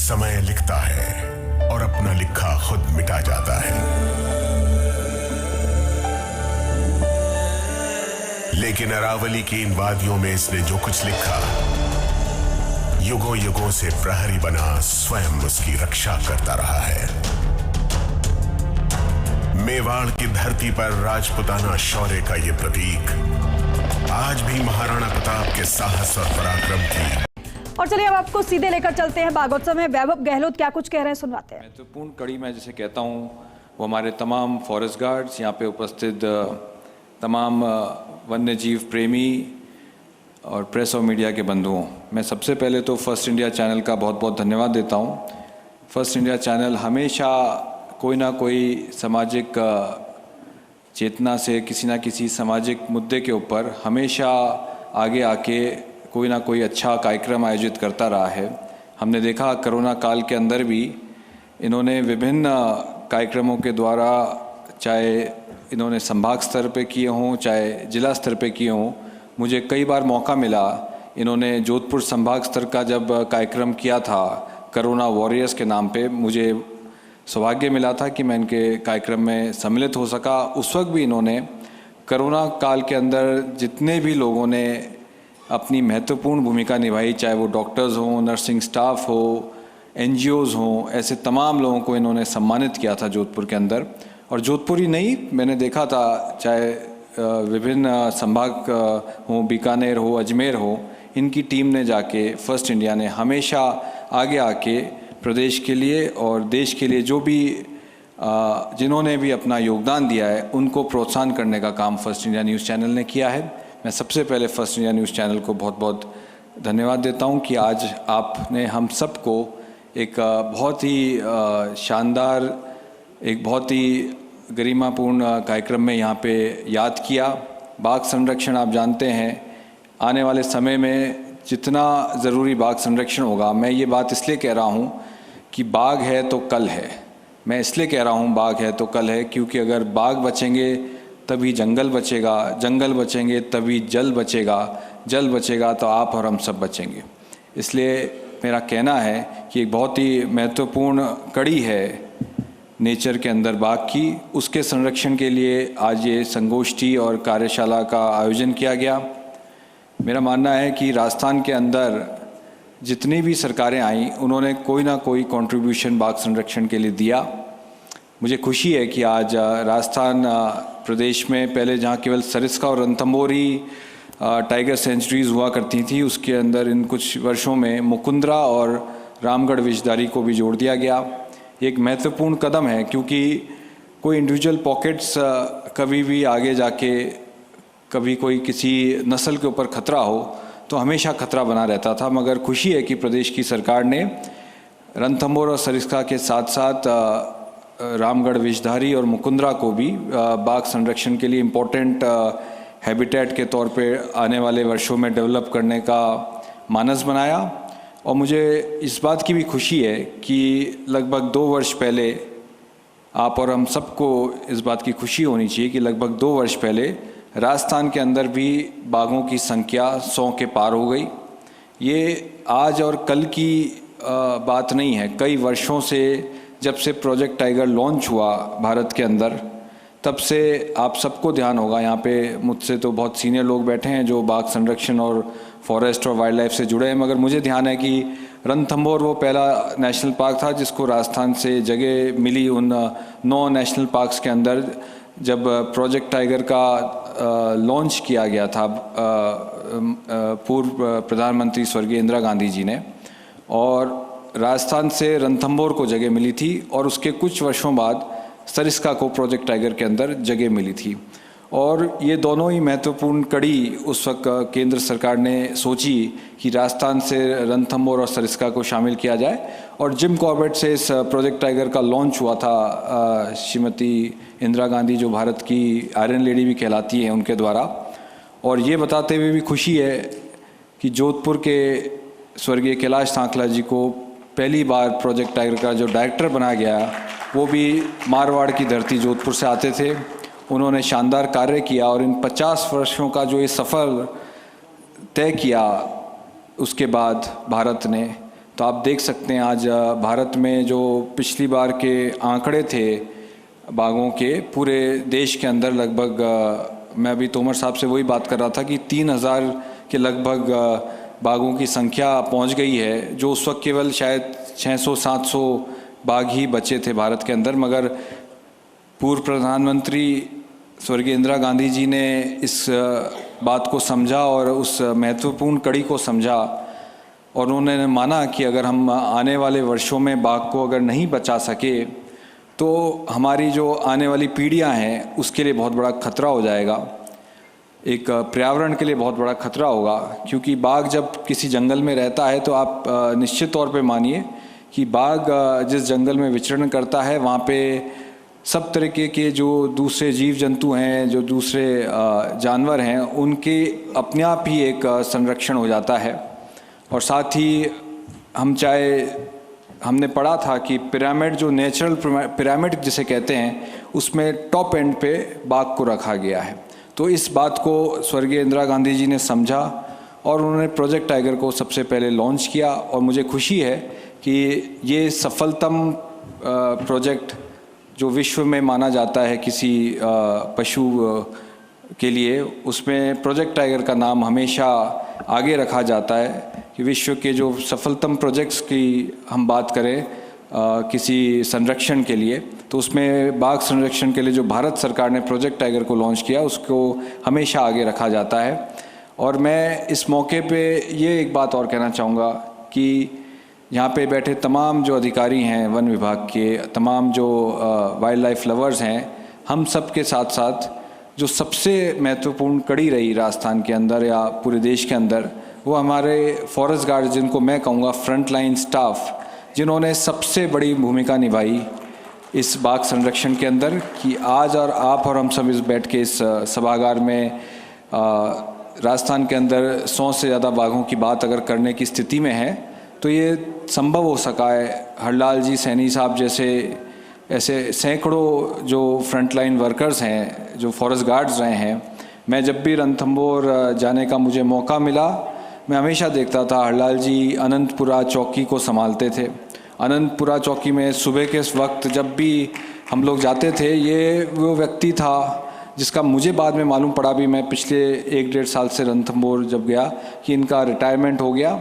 समय लिखता है और अपना लिखा खुद मिटा जाता है। लेकिन अरावली की इन वादियों में इसने जो कुछ लिखा, युगों युगों से प्रहरी बना स्वयं उसकी रक्षा करता रहा है। मेवाड़ की धरती पर राजपुताना शौर्य का ये प्रतीक आज भी महाराणा प्रताप के साहस और पराक्रम की।
और चलिए अब आपको सीधे लेकर चलते हैं बागोत्सव में। वैभव गहलोत क्या कुछ कह रहे हैं, सुनवाते हैं।
महत्वपूर्ण कड़ी मैं जिसे कहता हूँ वो हमारे तमाम फॉरेस्ट गार्ड्स, यहाँ पे उपस्थित तमाम वन्य जीव प्रेमी और प्रेस और मीडिया के बंधुओं, मैं सबसे पहले तो फर्स्ट इंडिया चैनल का बहुत बहुत धन्यवाद देता हूँ। फर्स्ट इंडिया चैनल हमेशा कोई ना कोई सामाजिक चेतना से किसी ना किसी सामाजिक मुद्दे के ऊपर हमेशा आगे आके कोई ना कोई अच्छा कार्यक्रम आयोजित करता रहा है। हमने देखा कोरोना काल के अंदर भी इन्होंने विभिन्न कार्यक्रमों के द्वारा, चाहे इन्होंने संभाग स्तर पे किए हों चाहे जिला स्तर पे किए हों, मुझे कई बार मौका मिला। इन्होंने जोधपुर संभाग स्तर का जब कार्यक्रम किया था कोरोना वॉरियर्स के नाम पे, मुझे सौभाग्य मिला था कि मैं इनके कार्यक्रम में सम्मिलित हो सका। उस वक्त भी इन्होंने कोरोना काल के अंदर जितने भी लोगों ने अपनी महत्वपूर्ण भूमिका निभाई, चाहे वो डॉक्टर्स हों, नर्सिंग स्टाफ हो, NGOs हों, ऐसे तमाम लोगों को इन्होंने सम्मानित किया था जोधपुर के अंदर। और जोधपुर ही नहीं, मैंने देखा था चाहे विभिन्न संभाग हो, बीकानेर हो, अजमेर हो, इनकी टीम ने जाके फर्स्ट इंडिया ने हमेशा आगे आके प्रदेश के लिए और देश के लिए जो भी जिन्होंने भी अपना योगदान दिया है उनको प्रोत्साहन करने का काम फर्स्ट इंडिया न्यूज़ चैनल ने किया है। मैं सबसे पहले फर्स्ट इंडिया न्यूज़ चैनल को बहुत बहुत धन्यवाद देता हूं कि आज आपने हम सबको एक बहुत ही शानदार, एक बहुत ही गरिमापूर्ण कार्यक्रम में यहाँ पे याद किया। बाघ संरक्षण आप जानते हैं, आने वाले समय में जितना ज़रूरी बाघ संरक्षण होगा, मैं ये बात इसलिए कह रहा हूँ कि बाघ है तो कल है। मैं इसलिए कह रहा हूँ बाघ है तो कल है क्योंकि अगर बाघ बचेंगे तभी जंगल बचेगा, जंगल बचेंगे तभी जल बचेगा, जल बचेगा तो आप और हम सब बचेंगे। इसलिए मेरा कहना है कि एक बहुत ही महत्वपूर्ण कड़ी है नेचर के अंदर बाघ की, उसके संरक्षण के लिए आज ये संगोष्ठी और कार्यशाला का आयोजन किया गया। मेरा मानना है कि राजस्थान के अंदर जितनी भी सरकारें आईं उन्होंने कोई ना कोई कंट्रीब्यूशन बाघ संरक्षण के लिए दिया। मुझे खुशी है कि आज राजस्थान प्रदेश में पहले जहाँ केवल सरिस्का और रणथंभौर ही टाइगर सेंचुरीज हुआ करती थी, उसके अंदर इन कुछ वर्षों में मुकुंदरा और रामगढ़ विषधारी को भी जोड़ दिया गया। एक महत्वपूर्ण कदम है क्योंकि कोई इंडिविजुअल पॉकेट्स कभी भी आगे जाके कभी कोई किसी नस्ल के ऊपर खतरा हो तो हमेशा खतरा बना रहता था, मगर खुशी है कि प्रदेश की सरकार ने रणथंभौर और सरिस्का के साथ साथ रामगढ़ विषधारी और मुकुंदरा को भी बाघ संरक्षण के लिए इम्पोर्टेंट हैबिटेट के तौर पे आने वाले वर्षों में डेवलप करने का मानस बनाया। और मुझे इस बात की भी खुशी है कि लगभग 2 वर्ष पहले, आप और हम सबको इस बात की खुशी होनी चाहिए कि लगभग 2 वर्ष पहले राजस्थान के अंदर भी बाघों की संख्या 100 के पार हो गई। ये आज और कल की बात नहीं है, कई वर्षों से जब से प्रोजेक्ट टाइगर लॉन्च हुआ भारत के अंदर, तब से आप सबको ध्यान होगा, यहाँ पे मुझसे तो बहुत सीनियर लोग बैठे हैं जो बाघ संरक्षण और फॉरेस्ट और वाइल्ड लाइफ से जुड़े हैं, मगर मुझे ध्यान है कि रणथंभौर वो पहला नेशनल पार्क था जिसको राजस्थान से जगह मिली उन 9 नेशनल पार्क्स के अंदर जब प्रोजेक्ट टाइगर का लॉन्च किया गया था पूर्व प्रधानमंत्री स्वर्गीय इंदिरा गांधी जी ने, और राजस्थान से रणथंभौर को जगह मिली थी और उसके कुछ वर्षों बाद सरिस्का को प्रोजेक्ट टाइगर के अंदर जगह मिली थी। और ये दोनों ही महत्वपूर्ण कड़ी उस वक्त केंद्र सरकार ने सोची कि राजस्थान से रणथंभौर और सरिस्का को शामिल किया जाए, और जिम कॉर्बेट से इस प्रोजेक्ट टाइगर का लॉन्च हुआ था श्रीमती इंदिरा गांधी, जो भारत की आयरन लेडी भी कहलाती हैं, उनके द्वारा। और ये बताते हुए भी खुशी है कि जोधपुर के स्वर्गीय कैलाश सांखला जी को पहली बार प्रोजेक्ट टाइगर का जो डायरेक्टर बनाया गया, वो भी मारवाड़ की धरती जोधपुर से आते थे। उन्होंने शानदार कार्य किया और इन 50 वर्षों का जो ये सफ़र तय किया उसके बाद भारत ने, तो आप देख सकते हैं आज भारत में जो पिछली बार के आंकड़े थे बाघों के, पूरे देश के अंदर लगभग मैं अभी तोमर साहब से वही बात कर रहा था कि 3000 के लगभग बाघों की संख्या पहुंच गई है, जो उस वक्त केवल शायद 600-700 बाघ ही बचे थे भारत के अंदर। मगर पूर्व प्रधानमंत्री स्वर्गीय इंदिरा गांधी जी ने इस बात को समझा और उस महत्वपूर्ण कड़ी को समझा, और उन्होंने माना कि अगर हम आने वाले वर्षों में बाघ को अगर नहीं बचा सके तो हमारी जो आने वाली पीढ़ियां हैं उसके लिए बहुत बड़ा खतरा हो जाएगा, एक पर्यावरण के लिए बहुत बड़ा खतरा होगा। क्योंकि बाघ जब किसी जंगल में रहता है तो आप निश्चित तौर पे मानिए कि बाघ जिस जंगल में विचरण करता है वहाँ पे सब तरीके के जो दूसरे जीव जंतु हैं, जो दूसरे जानवर हैं, उनके अपने आप ही एक संरक्षण हो जाता है। और साथ ही हमने पढ़ा था कि पिरामिड, जो नेचुरल पिरामिड जिसे कहते हैं, उसमें टॉप एंड पे बाघ को रखा गया है। तो इस बात को स्वर्गीय इंदिरा गांधी जी ने समझा और उन्होंने प्रोजेक्ट टाइगर को सबसे पहले लॉन्च किया। और मुझे खुशी है कि ये सफलतम प्रोजेक्ट जो विश्व में माना जाता है किसी पशु के लिए, उसमें प्रोजेक्ट टाइगर का नाम हमेशा आगे रखा जाता है कि विश्व के जो सफलतम प्रोजेक्ट्स की हम बात करें किसी संरक्षण के लिए, तो उसमें बाघ संरक्षण के लिए जो भारत सरकार ने प्रोजेक्ट टाइगर को लॉन्च किया उसको हमेशा आगे रखा जाता है। और मैं इस मौके पे ये एक बात और कहना चाहूँगा कि यहाँ पे बैठे तमाम जो अधिकारी हैं वन विभाग के, तमाम जो वाइल्ड लाइफ लवर्स हैं, हम सब के साथ साथ जो सबसे महत्वपूर्ण कड़ी रही राजस्थान के अंदर या पूरे देश के अंदर, वो हमारे फॉरेस्ट गार्ड, जिनको मैं कहूँगा फ्रंट लाइन स्टाफ, जिन्होंने सबसे बड़ी भूमिका निभाई इस बाघ संरक्षण के अंदर। कि आज और आप और हम सब इस बैठ के इस सभागार में राजस्थान के अंदर 100 से ज़्यादा बाघों की बात अगर करने की स्थिति में है तो ये संभव हो सका है। हरलाल जी सैनी साहब जैसे ऐसे सैकड़ों जो फ्रंटलाइन वर्कर्स हैं, जो फॉरेस्ट गार्ड्स रहे हैं। मैं जब भी रणथंभौर जाने का मुझे मौका मिला, मैं हमेशा देखता था हरलाल जी अनंतपुरा चौकी को संभालते थे। अनंतपुरा चौकी में सुबह के वक्त जब भी हम लोग जाते थे, ये वो व्यक्ति था जिसका मुझे बाद में मालूम पड़ा भी, मैं पिछले 1-1.5 साल से रणथंभौर जब गया, कि इनका रिटायरमेंट हो गया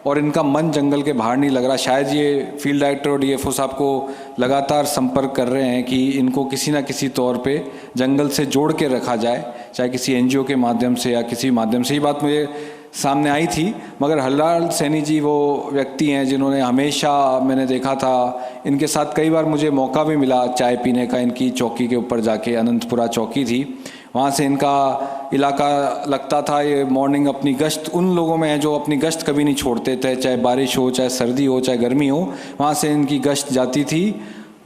और इनका मन जंगल के बाहर नहीं लग रहा। शायद ये फील्ड डायरेक्टर और डीएफओ साहब को लगातार संपर्क कर रहे हैं कि इनको किसी ना किसी तौर पे जंगल से जोड़ के रखा जाए, चाहे किसी एनजीओ के माध्यम से या किसी माध्यम से। ये बात मुझे सामने आई थी। मगर हरलाल सैनी जी वो व्यक्ति हैं जिन्होंने हमेशा, मैंने देखा था इनके साथ कई बार मुझे मौका भी मिला चाय पीने का, इनकी चौकी के ऊपर जाके, अनंतपुरा चौकी थी, वहाँ से इनका इलाका लगता था। ये मॉर्निंग अपनी गश्त उन लोगों में है जो अपनी गश्त कभी नहीं छोड़ते थे, चाहे बारिश हो, चाहे सर्दी हो, चाहे गर्मी हो, वहाँ से इनकी गश्त जाती थी।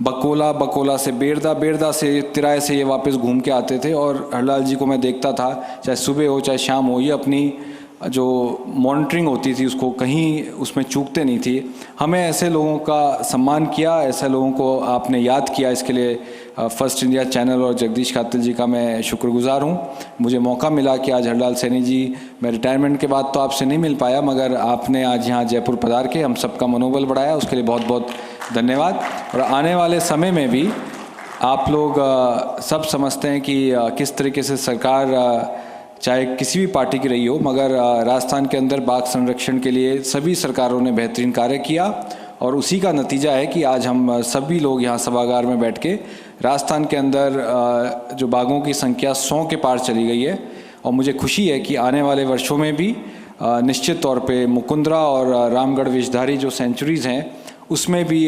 बकोला, बकोला से बेरदा, बेरदा से तिराए से ये वापस घूम के आते थे। और हरलाल जी को मैं देखता था, चाहे सुबह हो चाहे शाम हो, ये अपनी जो मॉनिटरिंग होती थी उसको कहीं उसमें चूकते नहीं थी। हमें ऐसे लोगों का सम्मान किया, ऐसे लोगों को आपने याद किया, इसके लिए फर्स्ट इंडिया चैनल और जगदीश कातिल जी का मैं शुक्रगुजार हूँ। मुझे मौका मिला कि आज हरलाल सैनी जी, मैं रिटायरमेंट के बाद तो आपसे नहीं मिल पाया, मगर आपने आज यहाँ जयपुर पधार के हम सबका मनोबल बढ़ाया, उसके लिए बहुत बहुत धन्यवाद। और आने वाले समय में भी आप लोग सब समझते हैं कि किस तरीके से सरकार चाहे किसी भी पार्टी की रही हो, मगर राजस्थान के अंदर बाघ संरक्षण के लिए सभी सरकारों ने बेहतरीन कार्य किया। और उसी का नतीजा है कि आज हम सभी लोग यहाँ सभागार में बैठ के राजस्थान के अंदर जो बाघों की संख्या 100 के पार चली गई है। और मुझे खुशी है कि आने वाले वर्षों में भी निश्चित तौर पे मुकुंदरा और रामगढ़ विषधारी जो सेंचुरीज़ हैं, उसमें भी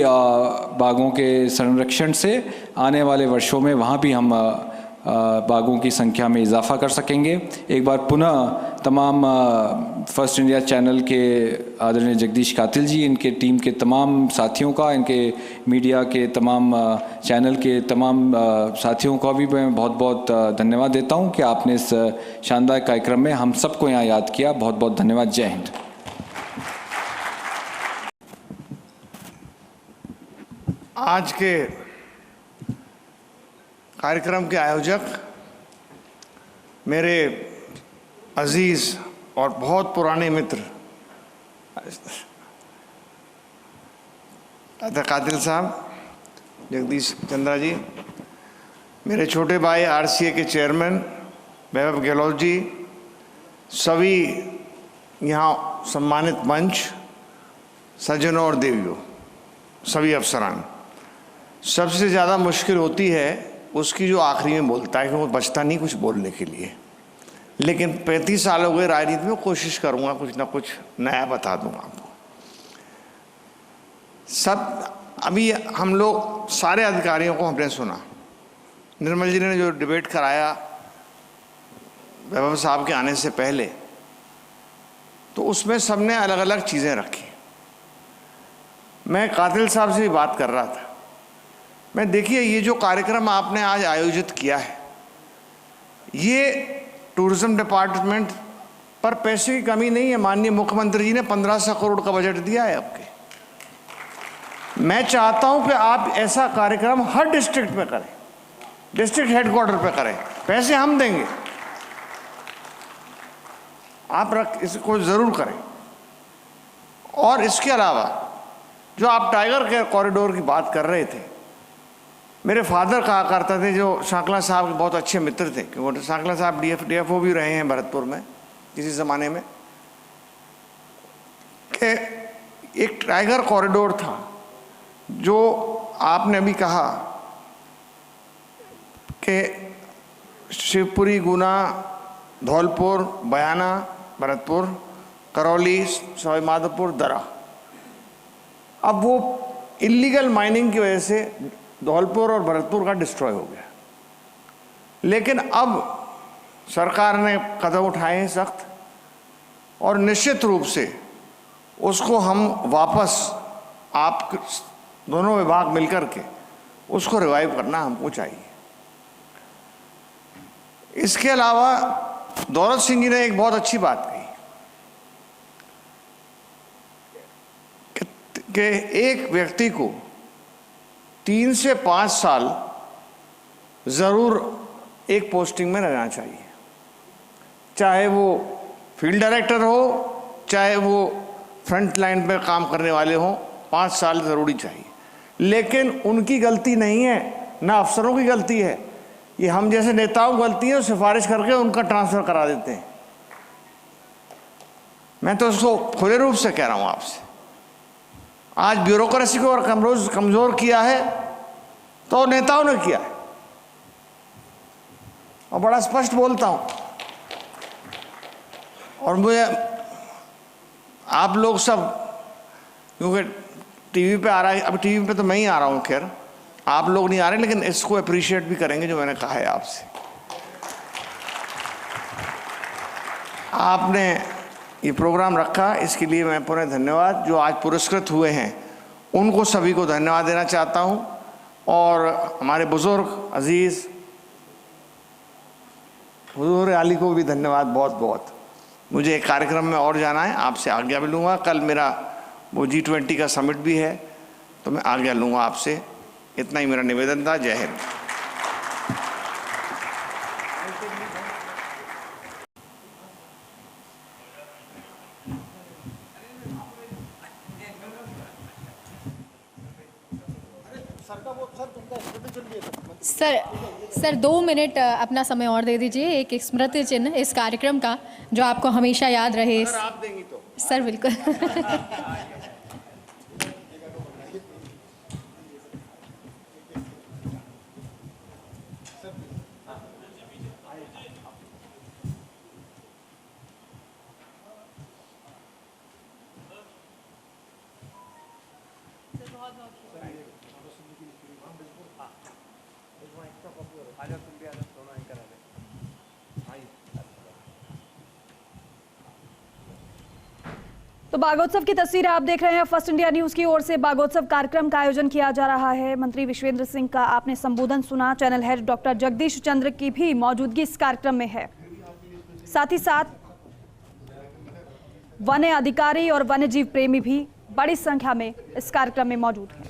बाघों के संरक्षण से आने वाले वर्षों में वहाँ भी हम बाघों की संख्या में इजाफा कर सकेंगे। एक बार पुनः तमाम फर्स्ट इंडिया चैनल के आदरणीय जगदीश कातिल जी, इनके टीम के तमाम साथियों का, इनके मीडिया के तमाम चैनल के तमाम साथियों का भी मैं बहुत बहुत धन्यवाद देता हूं कि आपने इस शानदार कार्यक्रम में हम सबको यहाँ याद किया। बहुत बहुत धन्यवाद। जय हिंद।
आज के कार्यक्रम के आयोजक मेरे अजीज और बहुत पुराने मित्र कातिल साहब, जगदीश चंद्रा जी, मेरे छोटे भाई आरसीए के चेयरमैन वैभव गहलोत जी, सभी यहाँ सम्मानित मंच, सज्जनों और देवियों, सभी अफसरान। सबसे ज़्यादा मुश्किल होती है उसकी जो आखिरी में बोलता है, कि वो बचता नहीं कुछ बोलने के लिए। लेकिन 35 साल हो गए राजनीति में, कोशिश करूँगा कुछ ना कुछ नया बता दूँगा आपको। सब अभी हम लोग सारे अधिकारियों को हमने सुना, निर्मल जी ने जो डिबेट कराया वैभव साहब के आने से पहले, तो उसमें सबने अलग अलग चीज़ें रखी। मैं कातिल साहब से भी बात कर रहा था। मैं देखिए, ये जो कार्यक्रम आपने आज आयोजित किया है, ये टूरिज्म डिपार्टमेंट पर पैसे की कमी नहीं है। माननीय मुख्यमंत्री जी ने 1500 करोड़ का बजट दिया है आपके। मैं चाहता हूं कि आप ऐसा कार्यक्रम हर डिस्ट्रिक्ट में करें, डिस्ट्रिक्ट हेडक्वार्टर पे करें। पैसे हम देंगे, आप इसको ज़रूर करें। और इसके अलावा जो आप टाइगर के कॉरिडोर की बात कर रहे थे, मेरे फादर कहा करते थे, जो सांकला साहब के बहुत अच्छे मित्र थे, कि वो सांकला साहब DFO भी रहे हैं भरतपुर में किसी ज़माने में, कि एक टाइगर कॉरिडोर था जो आपने अभी कहा कि शिवपुरी, गुना, धौलपुर, बयाना, भरतपुर, करौली, सवाई माधोपुर, दरा। अब वो इलीगल माइनिंग की वजह से धौलपुर और भरतपुर का डिस्ट्रॉय हो गया। लेकिन अब सरकार ने कदम उठाए हैं सख्त, और निश्चित रूप से उसको हम वापस, आप दोनों विभाग मिलकर के उसको रिवाइव करना हमको चाहिए। इसके अलावा दौलत सिंह जी ने एक बहुत अच्छी बात कही कि एक व्यक्ति को 3 से 5 साल ज़रूर एक पोस्टिंग में रहना चाहिए, चाहे वो फील्ड डायरेक्टर हो, चाहे वो फ्रंट लाइन पे काम करने वाले हों। 5 साल ज़रूरी चाहिए। लेकिन उनकी गलती नहीं है, ना अफसरों की गलती है, ये हम जैसे नेताओं की गलती है, सिफारिश करके उनका ट्रांसफ़र करा देते हैं। मैं तो उसको खुले रूप से कह रहा हूँ आपसे, आज ब्यूरोक्रेसी को और कमज़ोर किया है तो नेताओं ने किया है, और बड़ा स्पष्ट बोलता हूँ। और मुझे आप लोग सब, क्योंकि टीवी पे आ रहा है, अब टीवी पे तो मैं ही आ रहा हूँ, खैर आप लोग नहीं आ रहे, लेकिन इसको अप्रिशिएट भी करेंगे जो मैंने कहा है आपसे। आपने ये प्रोग्राम रखा, इसके लिए मैं पुनः धन्यवाद। जो आज पुरस्कृत हुए हैं उनको सभी को धन्यवाद देना चाहता हूँ, और हमारे बुज़ुर्ग अजीज़ हुजूर आली को भी धन्यवाद बहुत बहुत। मुझे एक कार्यक्रम में और जाना है, आपसे आज्ञा भी लूँगा। कल मेरा वो G20 का समिट भी है, तो मैं आज्ञा लूँगा आपसे। इतना ही मेरा निवेदन था। जय हिंद।
सर 2 मिनट अपना समय और दे दीजिए, एक स्मृति चिन्ह इस कार्यक्रम का जो आपको हमेशा याद रहे।
सर आप देंगी तो?
सर बिल्कुल।
तो बागोत्सव की तस्वीर आप देख रहे हैं। फर्स्ट इंडिया न्यूज की ओर से बागोत्सव कार्यक्रम का आयोजन किया जा रहा है। मंत्री विश्वेंद्र सिंह का आपने संबोधन सुना। चैनल हेड डॉक्टर जगदीश चंद्र की भी मौजूदगी इस कार्यक्रम में है। साथ ही साथ वन्य अधिकारी और वन्य जीव प्रेमी भी बड़ी संख्या में इस कार्यक्रम में मौजूद हैं।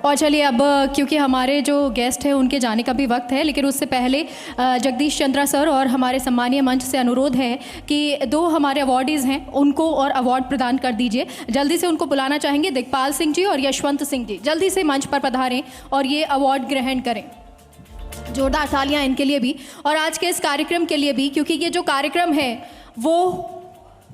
और चलिए अब क्योंकि हमारे जो गेस्ट हैं उनके जाने का भी वक्त है, लेकिन उससे पहले जगदीश चंद्रा सर और हमारे सम्मानीय मंच से अनुरोध है कि 2 हमारे अवॉर्डीज़ हैं उनको और अवार्ड प्रदान कर दीजिए। जल्दी से उनको बुलाना चाहेंगे, दिग्पाल सिंह जी और यशवंत सिंह जी जल्दी से मंच पर पधारें और ये अवार्ड ग्रहण करें। जोरदार तालियां इनके लिए भी और आज के इस कार्यक्रम के लिए भी, क्योंकि ये जो कार्यक्रम है वो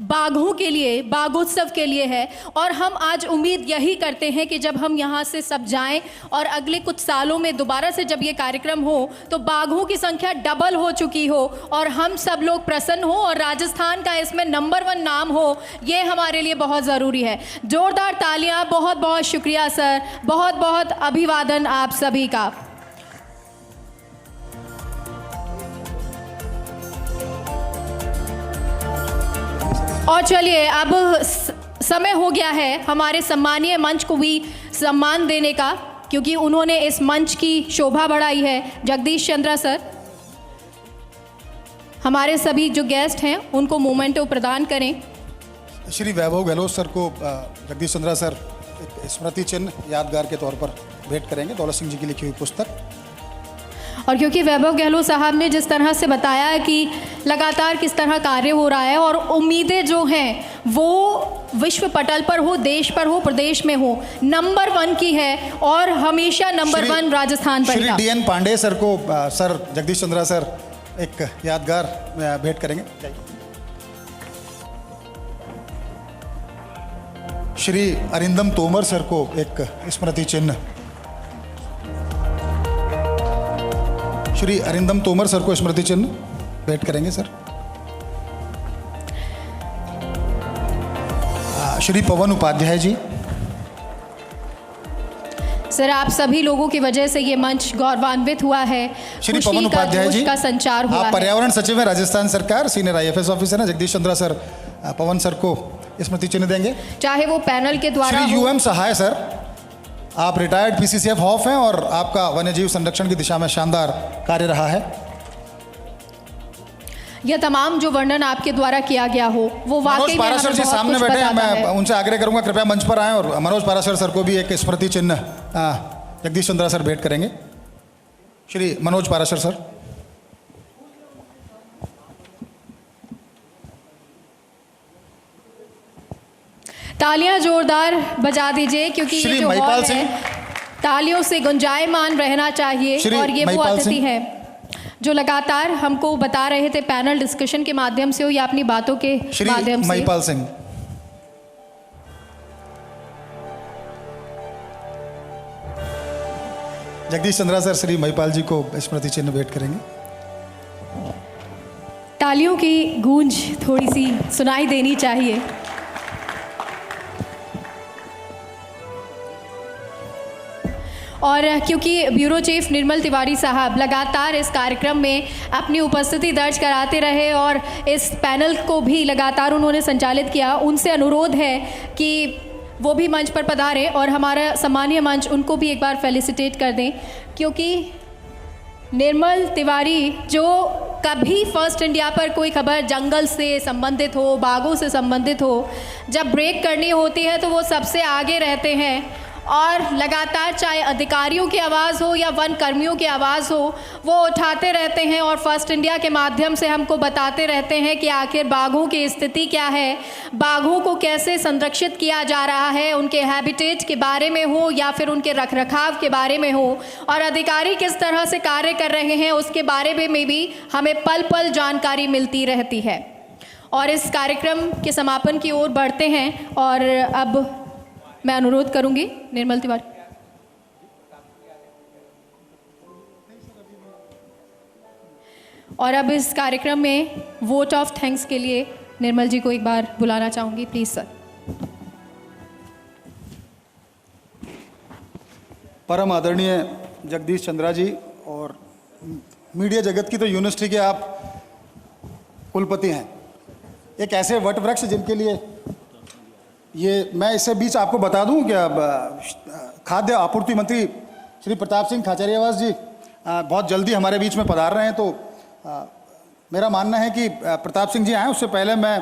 बाघों के लिए, बाघोत्सव के लिए है। और हम आज उम्मीद यही करते हैं कि जब हम यहाँ से सब जाएं और अगले कुछ सालों में दोबारा से जब ये कार्यक्रम हो तो बाघों की संख्या डबल हो चुकी हो और हम सब लोग प्रसन्न हो और राजस्थान का इसमें नंबर 1 नाम हो, ये हमारे लिए बहुत ज़रूरी है। जोरदार तालियां, बहुत बहुत शुक्रिया सर, बहुत बहुत अभिवादन आप सभी का। और चलिए अब समय हो गया है हमारे सम्मानीय मंच को भी सम्मान देने का, क्योंकि उन्होंने इस मंच की शोभा बढ़ाई है। जगदीश चंद्रा सर हमारे सभी जो गेस्ट हैं उनको मोमेंटो प्रदान करें।
श्री वैभव गहलोत सर को जगदीश चंद्रा सर एक स्मृति चिन्ह यादगार के तौर पर भेंट करेंगे, दौलत सिंह जी की लिखी हुई पुस्तक।
और क्योंकि वैभव गहलोत साहब ने जिस तरह से बताया कि लगातार किस तरह कार्य हो रहा है और उम्मीदें जो हैं वो विश्व पटल पर हो, देश पर हो, प्रदेश में हो, नंबर 1 की है और हमेशा नंबर 1 राजस्थान पर।
श्री DN पांडे सर को सर जगदीश चंद्रा सर एक यादगार भेंट करेंगे। श्री अरिंदम तोमर सर को एक स्मृति चिन्ह, श्री अरिंदम तोमर सर को स्मृति चिन्ह भेंट करेंगे सर। श्री पवन उपाध्याय जी।
सर आप सभी लोगों की वजह से ये मंच गौरवान्वित हुआ है।
श्री पवन उपाध्याय जी
का संचार हुआ
आप पर्यावरण सचिव है राजस्थान सरकार, सीनियर IFS ऑफिसर है। जगदीश चंद्रा सर पवन सर को स्मृति चिन्ह देंगे,
चाहे वो पैनल के द्वारा।
श्री UM सहाय सर, आप रिटायर्ड PCCF हॉफ हैं और आपका वन्यजीव संरक्षण की दिशा में शानदार कार्य रहा है।
यह तमाम जो वर्णन आपके द्वारा किया गया हो वो वाकई में
पाराशर जी सामने बैठे हैं, मैं उनसे आग्रह करूंगा कृपया मंच पर आएं और मनोज पाराशर सर को भी एक स्मृति चिन्ह जगदीश चंद्रा सर भेंट करेंगे। श्री मनोज पाराशर सर।
तालियां जोरदार बजा दीजिए, क्योंकि ये जो हॉल है तालियों से गुंजायमान रहना चाहिए। और ये वो अतिथि है जो लगातार हमको बता रहे थे पैनल डिस्कशन के माध्यम से हो या अपनी बातों के माध्यम से।
महिपाल सिंह। जगदीश चंद्रा सर श्री महिपाल जी को स्मृति चिन्ह भेंट करेंगे।
तालियों की गूंज थोड़ी सी सुनाई देनी चाहिए। और क्योंकि ब्यूरो चीफ निर्मल तिवारी साहब लगातार इस कार्यक्रम में अपनी उपस्थिति दर्ज कराते रहे और इस पैनल को भी लगातार उन्होंने संचालित किया, उनसे अनुरोध है कि वो भी मंच पर पधारें और हमारा सम्मानीय मंच उनको भी एक बार फेलिसिटेट कर दें, क्योंकि निर्मल तिवारी जो कभी फर्स्ट इंडिया पर कोई खबर जंगल से संबंधित हो, बाघों से संबंधित हो, जब ब्रेक करनी होती है तो वो सबसे आगे रहते हैं और लगातार चाहे अधिकारियों की आवाज़ हो या वन कर्मियों की आवाज़ हो वो उठाते रहते हैं और फर्स्ट इंडिया के माध्यम से हमको बताते रहते हैं कि आखिर बाघों की स्थिति क्या है, बाघों को कैसे संरक्षित किया जा रहा है, उनके हैबिटेट के बारे में हो या फिर उनके रखरखाव के बारे में हो, और अधिकारी किस तरह से कार्य कर रहे हैं उसके बारे में भी हमें पल पल जानकारी मिलती रहती है। और इस कार्यक्रम के समापन की ओर बढ़ते हैं और अब मैं अनुरोध करूंगी निर्मल तिवारी। और अब इस कार्यक्रम में वोट ऑफ थैंक्स के लिए निर्मल जी को एक बार बुलाना चाहूंगी, प्लीज सर।
परम आदरणीय जगदीश चंद्रा जी, और मीडिया जगत की तो यूनिवर्सिटी के आप कुलपति हैं, एक ऐसे वट वृक्ष जिनके लिए ये मैं इससे बीच आपको बता दूं कि खाद्य आपूर्ति मंत्री श्री प्रताप सिंह खाचरियावास जी बहुत जल्दी हमारे बीच में पधार रहे हैं, तो मेरा मानना है कि प्रताप सिंह जी आए उससे पहले मैं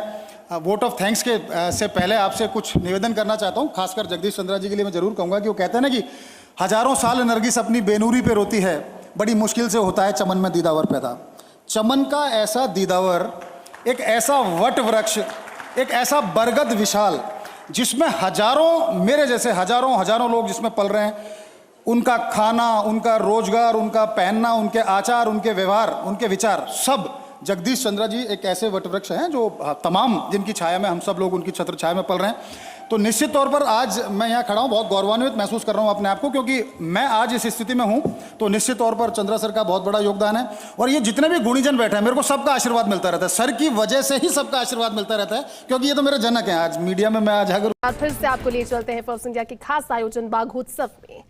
वोट ऑफ थैंक्स के से पहले आपसे कुछ निवेदन करना चाहता हूँ, खासकर जगदीश चंद्रा जी के लिए मैं जरूर कहूँगा कि वो कहते हैं ना कि हजारों साल नरगिस अपनी बेनूरी पे रोती है, बड़ी मुश्किल से होता है चमन में दीदावर पैदा। चमन का ऐसा दीदावर, एक ऐसा वट वृक्ष, एक ऐसा बरगद विशाल, जिसमें हजारों, मेरे जैसे हजारों लोग जिसमें पल रहे हैं, उनका खाना, उनका रोजगार, उनका पहनना, उनके आचार, उनके व्यवहार, उनके विचार, सब जगदीश चंद्रा जी एक ऐसे वटवृक्ष हैं जो तमाम जिनकी छाया में हम सब लोग उनकी छत्र छाया में पल रहे हैं। तो निश्चित तौर पर आज मैं यहाँ खड़ा हूँ, बहुत गौरवान्वित महसूस कर रहा हूँ अपने आप को, क्योंकि मैं आज इस स्थिति में हूँ तो निश्चित तौर पर चंद्रा सर का बहुत बड़ा योगदान है। और ये जितने भी गुणीजन बैठे हैं, मेरे को सबका आशीर्वाद मिलता रहता है, सर की वजह से ही सबका आशीर्वाद मिलता रहता है, क्योंकि ये तो मेरे जनक हैं। आज मीडिया में मैं आज अगर
फिर से आपको ले चलते हैं फर्स्ट इंडिया के खास आयोजन बाघोत्सव में।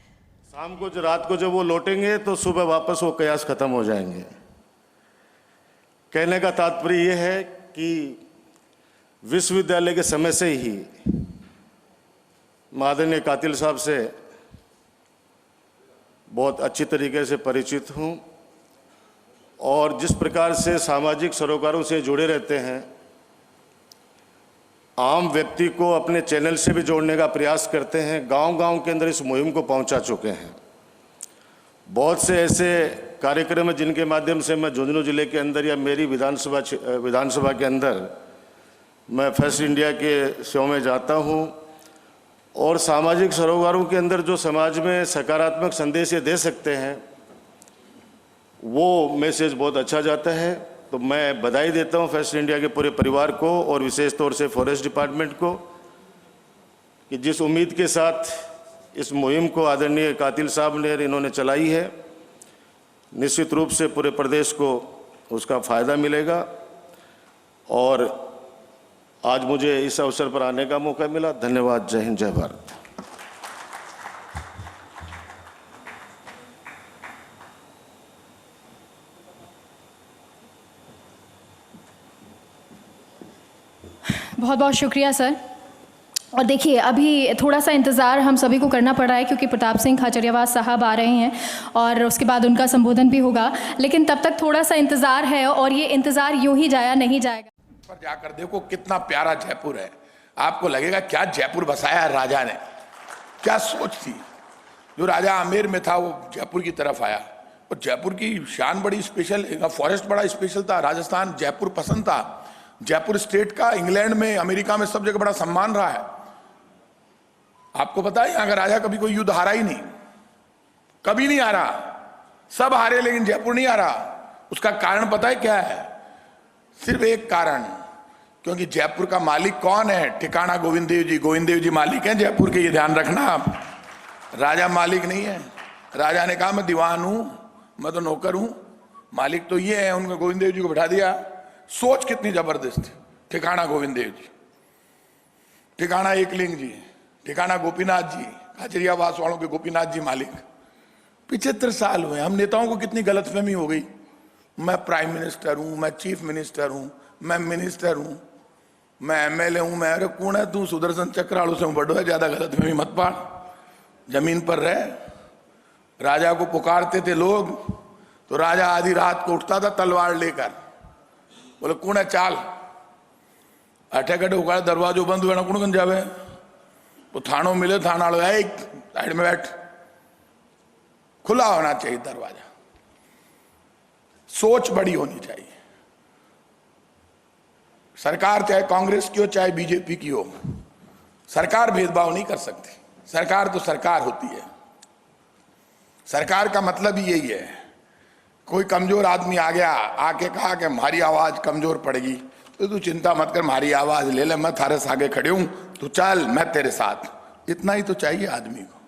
शाम को जो रात को जब वो लौटेंगे तो सुबह वापस वो कयास खत्म हो जाएंगे। कहने का तात्पर्य यह है कि विश्वविद्यालय के समय से ही आदरणीय कातिल साहब से बहुत अच्छी तरीके से परिचित हूँ और जिस प्रकार से सामाजिक सरोकारों से जुड़े रहते हैं, आम व्यक्ति को अपने चैनल से भी जोड़ने का प्रयास करते हैं, गांव-गांव के अंदर इस मुहिम को पहुंचा चुके हैं। बहुत से ऐसे कार्यक्रम हैं जिनके माध्यम से मैं झुंझुनू जिले के अंदर या मेरी विधानसभा के अंदर मैं फर्स्ट इंडिया के शो में जाता हूं और सामाजिक सरोकारों के अंदर जो समाज में सकारात्मक संदेश ये दे सकते हैं, वो मैसेज बहुत अच्छा जाता है। तो मैं बधाई देता हूं फर्स्ट इंडिया के पूरे परिवार को और विशेष तौर से फॉरेस्ट डिपार्टमेंट को कि जिस उम्मीद के साथ इस मुहिम को आदरणीय कातिल साहब ने इन्होंने चलाई है, निश्चित रूप से पूरे प्रदेश को उसका फ़ायदा मिलेगा। और आज मुझे इस अवसर पर आने का मौका मिला। धन्यवाद। जय हिंद, जय भारत।
बहुत बहुत शुक्रिया सर। और देखिए, अभी थोड़ा सा इंतज़ार हम सभी को करना पड़ रहा है क्योंकि प्रताप सिंह खाचरियावास साहब आ रहे हैं और उसके बाद उनका संबोधन भी होगा, लेकिन तब तक थोड़ा सा इंतज़ार है और ये इंतज़ार यूं ही जाया नहीं जाएगा।
पर जाकर देखो कितना प्यारा जयपुर है, आपको लगेगा क्या जयपुर बसाया है राजा ने, क्या सोच थी। जो राजा आमेर में था वो जयपुर की तरफ आया और जयपुर की शान बड़ी स्पेशल, फॉरेस्ट बड़ा स्पेशल था, राजस्थान जयपुर पसंद था। जयपुर स्टेट का इंग्लैंड में, अमेरिका में, सब जगह बड़ा सम्मान रहा है। आपको पता है यहाँ का राजा कभी कोई युद्ध हारा ही नहीं, कभी नहीं हारा, सब हारे लेकिन जयपुर नहीं हारा। उसका कारण पता है क्या है? सिर्फ एक कारण, क्योंकि जयपुर का मालिक कौन है? ठिकाना गोविंद देव जी। गोविंद देव जी मालिक हैं जयपुर के, ये ध्यान रखना आप। राजा मालिक नहीं है। राजा ने कहा मैं दीवान हूं, मैं तो नौकर हूं, मालिक तो ये है। उनको गोविंद देव जी को बैठा दिया। सोच कितनी जबरदस्त है। ठिकाना गोविंद देव जी, ठिकाना एकलिंग जी, ठिकाना गोपीनाथ जी, खाचरियावास वालों के गोपीनाथ जी मालिक। 75 साल हुए। हम नेताओं को कितनी गलतफहमी हो गई, मैं प्राइम मिनिस्टर हूं, मैं चीफ मिनिस्टर हूं, मैं मिनिस्टर हूं, मैं एमएलए हूं, मैं अरे कौन है तू? सुदर्शन चक्रालू से बड़ो है, ज्यादा गलतफहमी मत पाड़, जमीन पर रह। राजा को पुकारते थे लोग तो राजा आधी रात को उठता था तलवार लेकर, बोले कौन है चाल, अठे कटे उगाड़, दरवाजो बंद हुए ना कौन गन जावे। तो थानों मिले, थाना लो एक साइड में बैठ, खुला होना चाहिए दरवाजा। सोच बड़ी होनी चाहिए। सरकार चाहे कांग्रेस की हो चाहे बीजेपी की हो, सरकार भेदभाव नहीं कर सकती। सरकार तो सरकार होती है। सरकार का मतलब ही यही है। कोई कमजोर आदमी आ गया, आके कहा कि हमारी आवाज कमजोर पड़ेगी, तो तू चिंता मत कर, हमारी आवाज ले ले, मैं थारे आगे खड़े हूं, तू चल, मैं तेरे साथ। इतना ही तो चाहिए आदमी को।